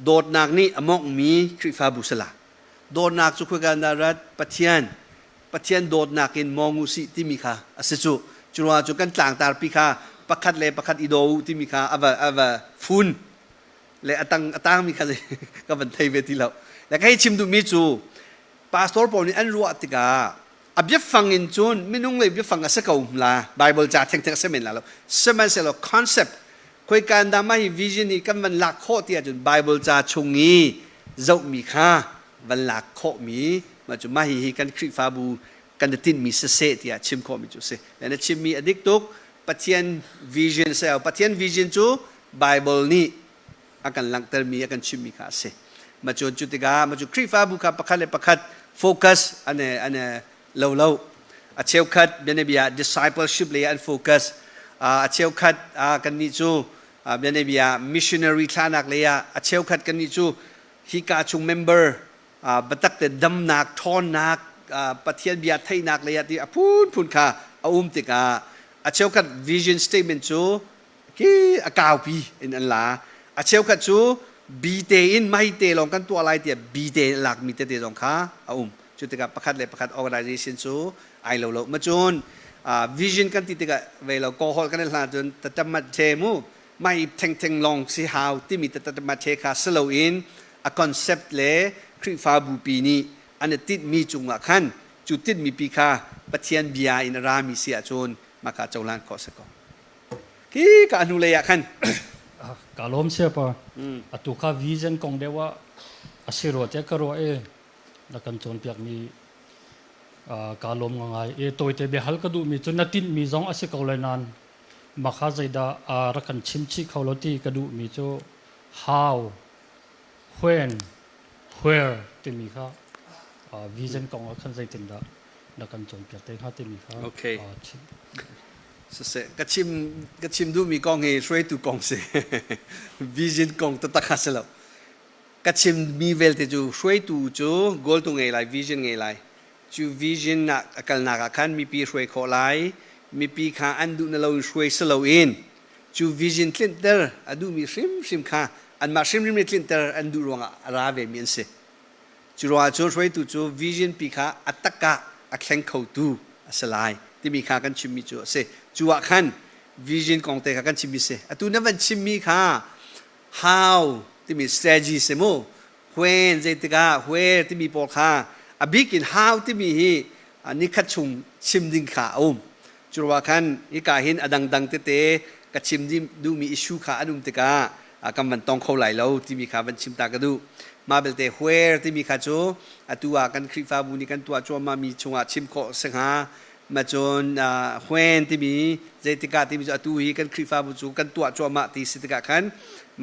โดดนักนี่อมองมีคริฟ้าบุษลาโดดนักสุขการดารัดปะเทียนโดดนักอินมองอุสิที่มีค่ะอสิจุจุลวาจุกันต่างตาปีค่ะประคัดเลยประคัดอิโดที่มีค่ะอวะฟุนเลยตั้งมีค่ะเลยก็เป็นไทยเวทีแล้วแล้วก็ให้ชิมดูมีจูพาสตอร์ปอนี่อันรู้ติกาอับยับฟังอินจูนไม่นุ่งเลยยับฟังกันสักเอาละไบเบิลจ่าเท่งๆเสม็นแล้วเสม็นเสร็จแล้วคอนเซปต์คุยกันดามาฮิวิชั่นนี่กันวันหลักข้อที่จนไบเบิลจ่าชงงี้เจ้ามีค่ะวันหลักข้อมีมาจุมาฮิกันคริฟาบูกันตินมีเสที่ชิมข้อมีจุเสแล้วนั่นชิมมีอดิกตุกปะเทียนวิชั่นเซลปะเทียนวิชั่นจูไบเบิลนี่อากันหลังเตอร์มีอากันชิมมีค่ะเสมาจุจุติกามาจุคริฟาบูค่ะประคัดเลยประคัดโฟกัสอันเนเล่าอาเชียวคัดเบเนบีย discipleship เลยอันโฟกัสอาเชียวคัดกันนี่จู เบียนเบียมิชชันนารีคลานักเลยอาเชลขัดกันนี่จูฮิกาชุงเมมเบอร์บัตักแต่ดำนักทอนนักปะเทียนเบียไทยนักเลยที่พูนค่ะติกาอาเชลขัด vision statement จูกี่กาวปีอินอันลาอาเชลขัดจูบีเตอินไม่เตลองกันตัวอะไรเดียบีเตหลักมีเตเตสองค่ะจุดที่กับประคัดเลยประคัด organization จูไอเรามาจนvision กันที่กับเวลาโกหกกันเลยจนแต่จำมาเชมูไม่เทงลองสิหาวที่มีแต่จะมาเชคาสโลอินa concept เลยคริฟาบูปีนี้อันนี้ติดมีจุงละขันจุดติดมีปีคาปะเทียนเบียอินรามีเสียจนมาคาเจ้าล้านขอสักก่อนที่การนุเลยขันกาลมเสียปะตุกาวิจันกงเดว่าอาศิโรเจกโรนักการจนเปียกมีกาลมง่ายตัวเตเบฮัลกดูมีจนนัดติดมีจงอาศิกเอาเลยนานมาข้าใจดารักันชิมชิเขาลตีกระดูมีโจ how when where ติมีข้าวิจันกองขันใจตินดานักการจนเปียกเตข้าติมีข้าโอเคเสร็จก็ชิมดูมีกองเฮช่วยตูกองเสวิจันกองตัดตะขัดเสร็จแล้วก็ชิมมีเวลที่จูช่วยตูจู goal ตรงไงไรวิจันไงไรจูวิจันนักกันนักขันมีปีช่วยขอไรมีปีขาอันดูนั่นเราช่วยสโลอินจูวิจันคลินเตอร์อันดูมีซิมขาอันมาซิมคลินเตอร์อันดูรวงราเวมีนเสจูรัวจูช่วยตูจูวิจันปีขาอัตตะกะอักแข็งเขาตูสลายที่มีขากันชิมมีจูเสจูอักขันวิจันของเตะกันชิมมีเสอันตูนั่นเป็นชิมมีขา how ที่มี strategy เสโม when ใจติกา where ที่มีปอขาอบิกิน how ที่มีฮีอันนี้ขัดชุมชิมดิงขาจุดว่าขันอีกาเห็นอดังเตะกับชิมดิดูมีอิชูขาอันติกากำมันต้องเข้าไหลแล้วที่มีขาบันชิมตากระดูมาเบลเตะ where ที่มีขาโจตัวกันคริฟาบุนีกันตัวโจมามีชงชิมโคสังหามาจนwhen ที่มีใจติกาที่มีตัวฮีกันคริฟาบุจูกันตัวโจมาที่สิติกาขัน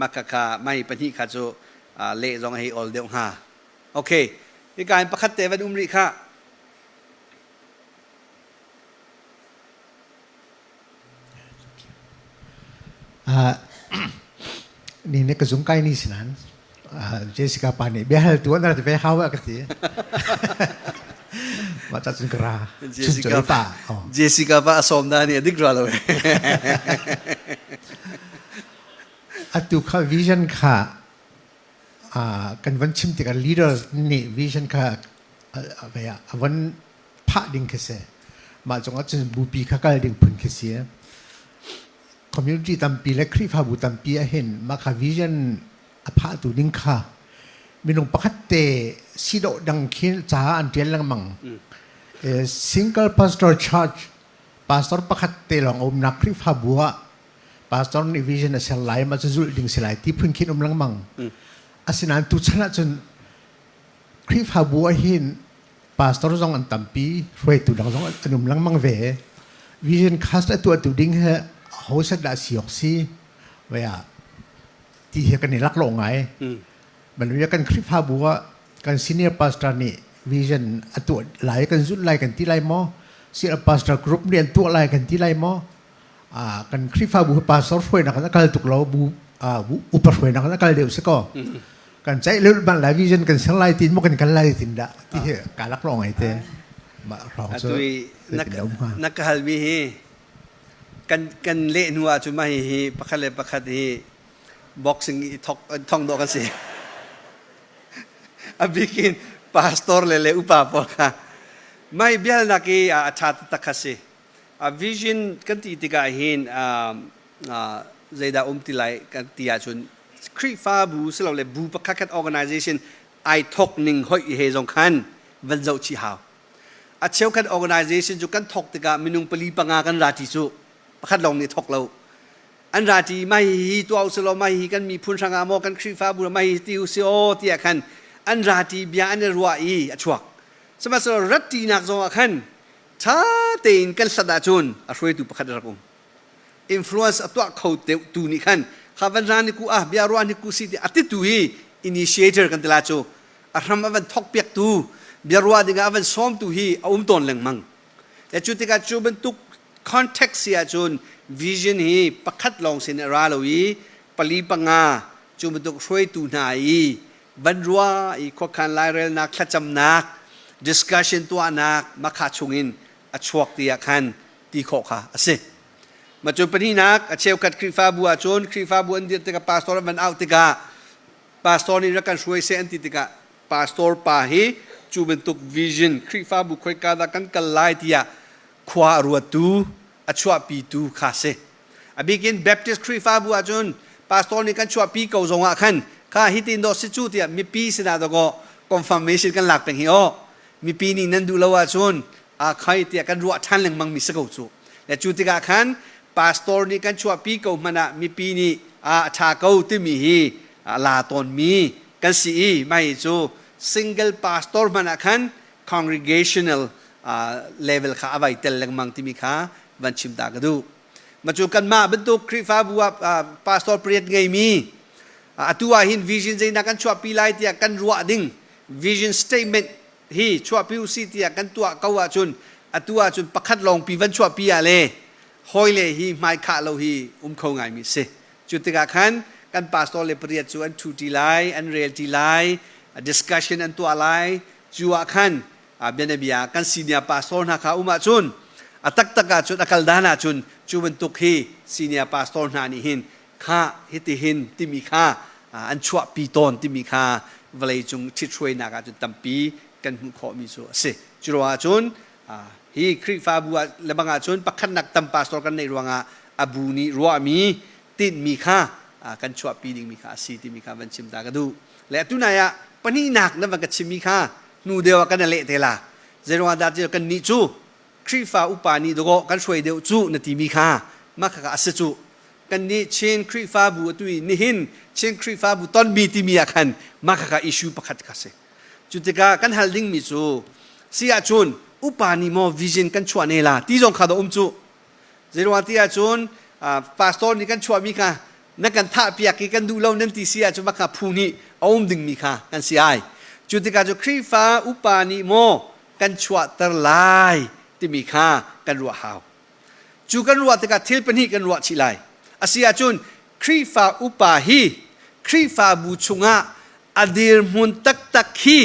มาค่ะไม่ปนิขาโจเละจงให้ออลเดียวหาโอเคอีกการประคัตเตวันริค่ะนี่เนี่ยก็สงสัยนี่สินั้นเจสสิก้าปานี่เบี้ยหัลตัวนั่นจะไปหาวะกันทีมาจัดสุนกราชุนจุลตาเจสสิก้าปาสมดานี่ดิกรัวเลยอัตุข้าวิชั่นข้ากันวันชิมติกันลีดเดอร์นี่วิชั่นข้าอะไรอ่ะวันพระดิ่งเข้าเสียมาจงอาจจะบูปีข้าก็ดิ่งพุ่งเข้าเสียคอมมูนิตี้ตั้มปีและคริฟาบุตั้มปีเห็นมาข้าวิชั่นพระตัวดิ่งข้ามีนงประคัตเตสิโดดังขึ้นจ้าอันเดียร์ลังมังsingle pastor church pastorประคัตเตลองอมนักคริฟาบัวpastor ni vision na selai ma zul ding selai ti phun khin lang mang asinan tu chana chun Khrihfabu hin pastor jong an tampi roi tu dang jong anum lang mang ve vision khas tu ding he ho sa da siok si wa ya ti he kan ni lak lo ngai man wi kan Khrihfabu kan senior pastor ni vision atu lai kan zul lai kan ti lai mo si pastor group ni an tu lai kan ti lai moกันคริฟาบูปาสอร์ฟวยนักนักการตุกเราบูอุปสวยนักนักการเดียวสักก็กันใจเรื่องบันไลวิชั่นกันสังไลตินมกันไลตินดะที่การลักลองไอเต้มาลองซะนักฮัลมีฮีกันเละนัวจุมาฮีประคัดฮีบ็อกซิ่งท่องดอกกันสิอบิกินปาสตอร์เลอุปาปอค่ะไม่เบี้ยนักอีอาชาติตะคัสิvision กันที่ติกาเห็นใจดาติไลกันที่อาชุนคริฟาบูสเราเลยบูปะคัด organization ไอทอกหนึ่งห้อยเฮจงคันวันเจ้าชีหาวเชี่ยวกัน organization จุกันทอกติกามินุงปลีปังงากันราติสุปะคัดลองนี่ทอกเราอันราติไม่ฮีตัวเอาสโลไม่ฮีกันมีพุนสังอาโมกันคริฟาบูไม่ฮีติวซิโอที่อาคันอันราติบียอันรัวอีชวกสมัยเรารัตตีนักจงอาคันถ้าเต็นกันสัตว์จุนช่วยดูประคัดรักผมอิมฟลูเอนซ์ตัวเขาเตตูนี่ขันข้าวันร้านนี่กูเบียร์ร้านนี่กูสิที่อัติตุฮีอินิชิเอเตอร์กันตลาดโจทำวันทอกเปียกตูเบียร์ร้านนี่ก็วันซ้อมตูฮีเอาต้นเลี้ยงมังแต่จุดที่การจูบเป็นตุกคอนเท็กซ์เสียจุนวิชั่นฮีประคัดลองเสนอราลวี ปลีปังาจูมันตุกช่วยตูนายบันรัวอีข้อขันไลเรลนักขจำนัก discussion ตัวนักมาขาชงอินอชวกตีขันตีข้อขาสิมาจนปนีนักเชลกัดคริฟาบัวจนคริฟาบัวอันเดียติกาพาสตอร์มันเอาติกาพาสตอร์นี่รักกันช่วยเสียอันติกาพาสตอร์ป่าฮีจูมันตุกวิชั่นคริฟาบุคอยกาดกันกันไล่ที่ยาขวารัวตูอชวปีตูขาสิอบิกินแบปติสคริฟาบัวจนพาสตอร์นี่กันชวปีเก่าจงอ่ะขันข้าฮิตินโดสิจูที่มีปีสินาตก็คอนฟิร์มชั่นกันหลักเป็นเหี้ยมีปีนี้นั่นดูแล้วว่าจนใครที่กันรัวทันหลังมังมีสักเอาจูและจูติกาขันพาสตอร์นี่กันชัวปีเก่ามันมีปีนี้ชาเก่าที่มีลาตอนมีกันสีไม่จู single pastor มันขัน congregational level ข้าเอาไว้เตลลังมังที่มีข้าวันชิมตากระดูมาจูกันมาบรรทุกคริฟาบัวพาสตอร์เปรียดไงมีตัวหิน vision ใจนักกันชัวปีไล่ที่กันรัวดิ่ง vision statement ฮีชัวปีอุสิที่กันตัวเก่าจุนตัวจุนประคัดลองปีวันชัวปีอะไรหอยเลยฮีไม่ขาดเราฮีเขาไงมีเสจุดที่กันกันพาสตอร์เลยเปรียดจูอันทูตีไลอันเรียลตีไลdiscussion อันตัวอะไรจูอาขันเบียนเบียกันซีเนียร์พาสตอร์นักอุมาจุนตักจุดอักลดานาจุนจูเป็นตุกฮีซีเนียร์พาสตอร์นานิหินข้าฮิติหินที่มีข้าอันชัวปีตอนที่มีข้าเวลาจุงชิดช่วยนักจุนตั้มปีกันมุขมีส่วนเสจุดว่าจุนฮีคริฟาบัวและบางอาจุนปักขันนักตั้มพาสตอร์กันในรวงอาบูนีรัวมีติดมีข้ากันชัวปีดิ่งมีข้าสีที่มีข้าวันชิมตากระดูและตุนายะปนีนักนั่นมันก็ชิมมีข้านูเดียวกันนั่นเละเทล่าเจรวาดาเจอกันนิจูคริฟาอุปานีดก็กันช่วยเดียวจูนที่มีข้ามาข้าอาศัยจูกันนี้เช่นคริฟาบุตุยนิหินเช่นคริฟาบุตอนมีที่มีอาการมาข้าอิชูประคัดข้าเสจุดที่กันฮัลดิ้งมิจูเสียจูนอุปานีโมวิชั่นกันชัวเนล่าที่จงข้าดูจูเจรวาที่อาจูนพาสตอร์นี่กันชัวมีข้านักกันท่าเปียกกันดูเรานั่นที่เสียจูมาข้าพูนี่เอาดิ้งมีข้ากันเสียจุดที่จูคริฟาอุปานีโมกันชัวตรลายที่มีข้ากันรัวหาวจูกันรัวที่ทิลเป็นฮีกันรัวชิไลอาศัยจุนคริฟาอุปาฮีคริฟาบูชุงะอดีร์มุนตักฮี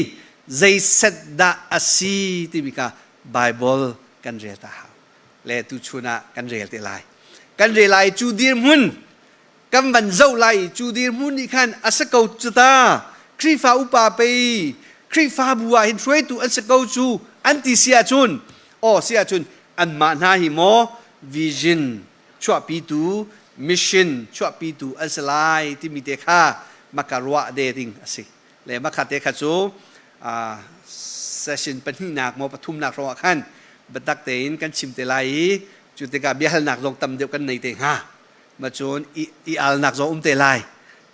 ใจเสดดาอาศัยที่มีข้าไบเบิลกันเรียตาหาวและตุชุนะกันเรียตไลกันเรียไลจูดีร์มุนกันบันเจ้าไลจูดีร์มุนอีกขันอาศัยเกาจุตาคริฟาอุปาไปคริฟาบัวเห็นช่วยตัวอาศัยเกาจูอันที่เสียจุนเสียจุนอันมาหน้าหิโมวิชั่นชัวปีตูมิชชั่นชัวปีตูอันสลายที่มีเตค่ามาการวะเดติงสิเลยมาขัดเตค่าจูเซสชันเป็นที่หนักโมปทุมหนักรอขันบัดตักเตนกันชิมเตลัยจุดเตกาเบียหนักลงตำเดียวกันในเตงห้ามาจนอีอัลหนักลงเตลัย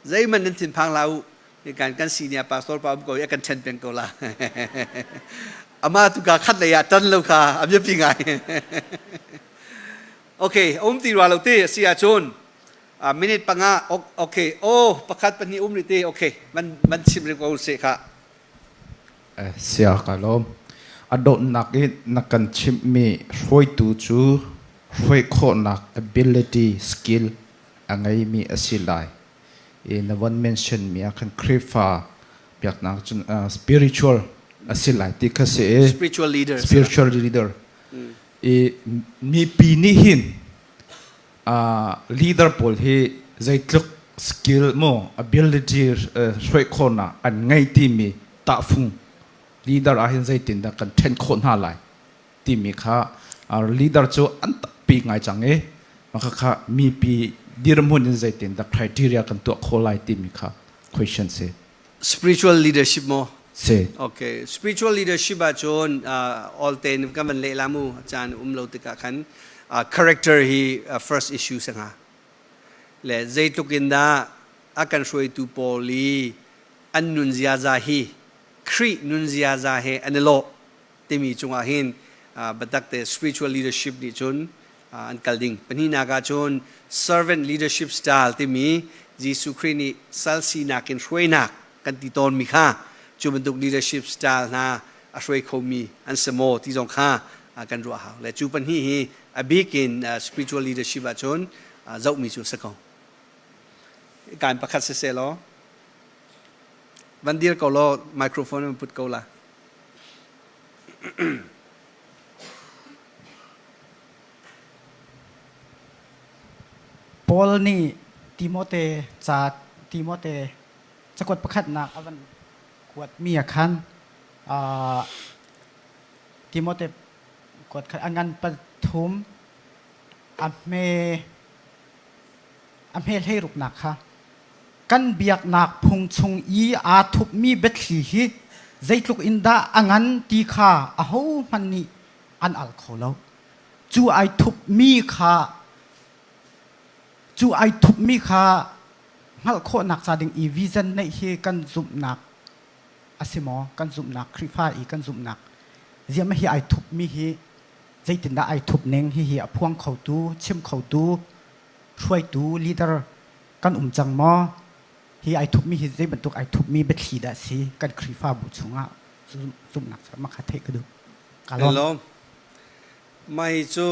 ใจมันนั่นถิ่นพังเราในการกันซีเนียร์พาสตอร์ปาบุกอยกันเชนเป็นกูละอามาตุกาขัดเลยอ่ะจันลูกค่ะอาจะเป็นไงโอเคตีรัวเราตีเสียชนมินิปังอ่ะโอเคประคัดปนีริตีโอเคมันชิมเรียกว่าเสียค่ะเสียกันล้มอดนักนักกันชิมมีช่วยตูจูช่วยคนนัก ability skill อันไงมีอาศัยไลในวัน mention มีอาการคริฟาเปียกนักจนspiritualอาศัยไลที่เขาเสีย spiritual leader มีปีนี้หินleader พอที่ใจลุก skill โม ability ช่วยคนนักอันไงที่มีตาฟุง leader อาหินใจตินดักกันเทนคนหาไลที่มีค่ะleader จะอันตักปีไงจังมันค่ะมีปีดีรมุนใจตินดัก criteria กันตัวโคไลที่มีค่ะ question เส spiritual leadership โมเส okay spiritual leadership อาจารย์ all ten ก็มันเละลามูอาจารย์เราติกาขันcharacter ฮี first issue สังหาและใจตุกินดาอาการช่วยตูโพลีอันนุนเซียซาฮีครีนุนเซียซาฮีอันโลที่มีจงอาหินบัดตักเต spiritual leadership นี่จนอันกัลดิงเป็นที่นากาจน servant leadership style ที่มียิสุครินีสัลซีนักinช่วยนักกันติตอนมีค่าจุบันตุก leadership style นะช่วยเขามีอันสมอที่จงค่ากันรัวหาและจุบันที่อบิกิน spiritual leadership จนเจ้ามีจุดสักคน การประคัดเสียล้อวันเดียวก็รอไมโครโฟนมันพุดเกาละ ปอลนี่ติโมเตจากติโมเตสะกดประคัดหนักวันกวดมีอาคันติโมเตกวดอันงันปฐุมอเมให้รุกหนักค่ะกันเบียกหนักพุงชงอีอาทุบมีเบ็ดสีฮีใจลุกอินดาอันงันตีขาอาหูมันนี่อันอัลโคลจูไอทุบมีขาจูไอทุบมีขาฮัลโคหนักซาดิงอีวิจันในเฮกันซุมหนักอาซิโมกันซุมหนักคริฟ้าอีกันซุมหนักเจียมเฮไอทุบมีเฮใจตินดาไอทุบเน่งเฮพวงเขาตูชิมเขาตูช่วยตูลีดเดอร์กันจังมอเฮไอทุบมีเฮใจบรรทุกไอทุบมีเบ็ดขีดาซีกันคริฟ้าบุชงอ่ะซุมหนักสมัครเทกดูกันลองไม่จู่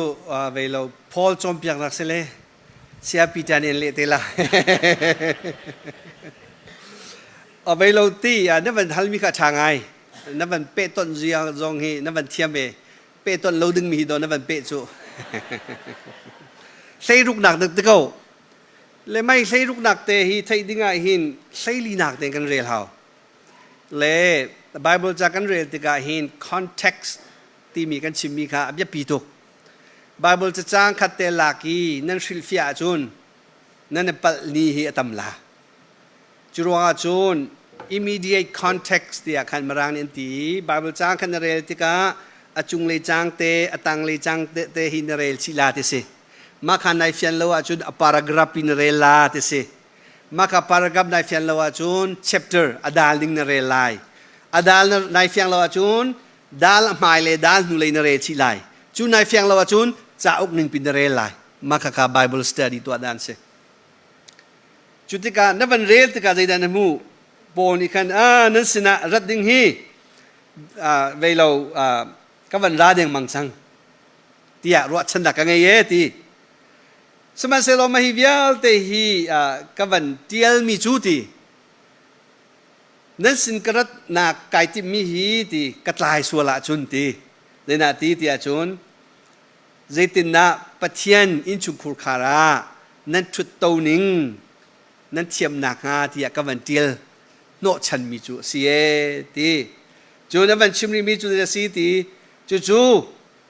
เวลาพอลจอมเปียกนักเสลเสียปีจานเองเละเตล่าเวลาตีนั่นมันทัลมีข้าช่างไงนั่นมันเปต้นเรียงจงฮีนั่นมันเทียมเปต้นเราดึงมีโดนนั่นมันเปจู่ใส่ลูกหนักตึกเขาเลยไม่ใส่ลูกหนักเตะฮีใส่ดิ้งไงหินใส่ลีหนักเตะกันเรียลเขาเลยไบเบิลจากกันเรียลติกาหิน context ที่มีกันชิมมีค่ะอับยาปีตุไบเบิลจะจ้างขัดเตลากีนั่นสิลฟิอาจุนนั่นปัลนีฮีอัตมลาจุรวาจุน immediate context ที่อาคันมารางนินตีไบเบิลจ้างขันเรียลติกาอจุงเลยจ้างเตอตังเลยจ้างเตหินเรียลชิลาติเสมาขันในฟิอันลาวจุนอพารากราฟินเรียลลาติเสมาขับพารากราฟในฟิอันลาวจุน chapter อดาลดิงเรียลไลอดาลในฟิอันลาวจุนดาลหมายเลยดาลนุเลยนเรชิไลจูนายฟียงลาวจูนจะอุกหนึ่งปินเรไลมาค่ะค่ะ Bible study ตัวด้านเสจุดที่การนับวันเรลที่การใจดันมูปนอีกขันนั่นสินะรัดดิ้งฮีเวลาก็วันราดิ่งมังสังที่อยากรู้ฉันดักกันไงเยตีสมัยเซโลมาฮิวิลเตฮีก็วันเทียลมีจูตีนั่นสินกระนักไก่ที่มีฮีที่กระลายสัวละจุนตีในนาทีที่อาจุนเจตินนาปะเทียนอินชุคุคารานั่นชุดโตนิงนั่นเทียมนักฮาที่กวันเทียลโนชันมีจูเสียตีจูนั้นวันชิมรีมีจูเดสีตีจู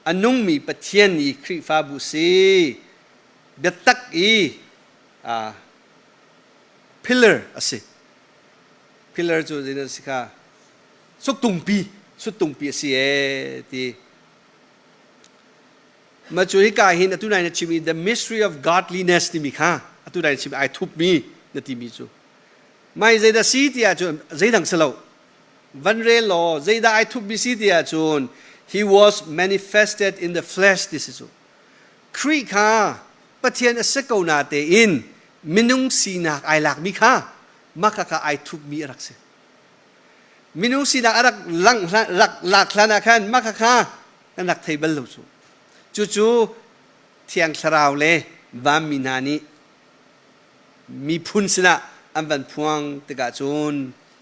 อันนุ่งมีปะเทียนอีคริฟาบุสีเบ็ดตักอีpillar สิpillar จูเดนสิค่ะสุดตุงปีเสียตีมาจูฮิกาหินอตุนายนชิมี the mystery of godliness ที่มีค่ะอตุนายนชิมีไอทุบมีนที่มีจูไม่ใจดาสีที่อาจูใจดังสโลวันเรลโลใจดาไอทุบมีสีที่อาจู he was manifested in the flesh ที่สิจูครีค่ะปะเทียนสกุนาเตอินมินุงสีนักไอหลักมีค่ะมาค่ะไอทุบมีรักเสมินุสีนักรักหลักลานาคันมาค่ะนักไทยบรรลุจู่เที่ยงสราวเลบามินานีมีพุนสนะอันบันพวงตะกาจูน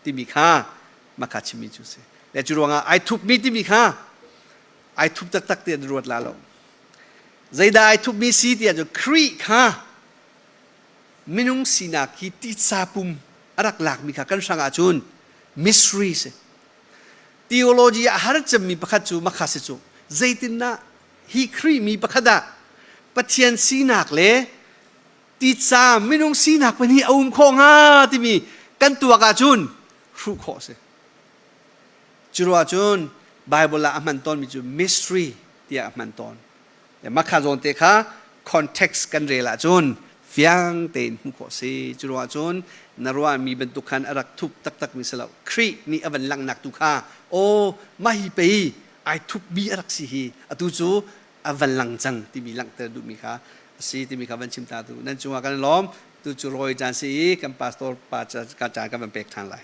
ที่มีค่ามาคัดชิมิจูเสและจู่ว่าไอทุบมีที่มีค่าไอทุบตักเตียนรวดลาลใจได้ไอทุบมีสีที่อาจจะครีค่ามินุงสีนักที่ติดซาปุมรักหลักมีค่ากันสังอาจูนมิสทรีเสทีโอโลจีอาหารจะมีประคัดจูมาคัดจูใจตินนะฮีครีมีประคดาปะเทียนสีนักเลยติดซาไม่นุ่งสีนักเป็นที่อุ้มโคงฮาที่มีกันตัวกาจุนรู้ข้อเสจุดว่าจุนไบเบิลละอามันตอนมีจุด mystery ที่อามันตอนแต่มาขาดอนเตค่ะ context กันเรละจุนเฟียงเต็นหูข้อเสจุดว่าจุนนรวามีบรรทุกขันอรักทุบตักมีสลาวครีนี่อวันลังนักตุค่ะโอ้ไม่ไปไอทุบบีอรักสิฮีอตุจูอวันลังจังที่มีลังเตอร์ดูมีค่ะสีที่มีคำวันชิมตาดูนั่นจังหวะกันล้อมตุจูโรยจานสีกันพาสตอร์ปาจากการจานกันเป็นเป็กทางไหล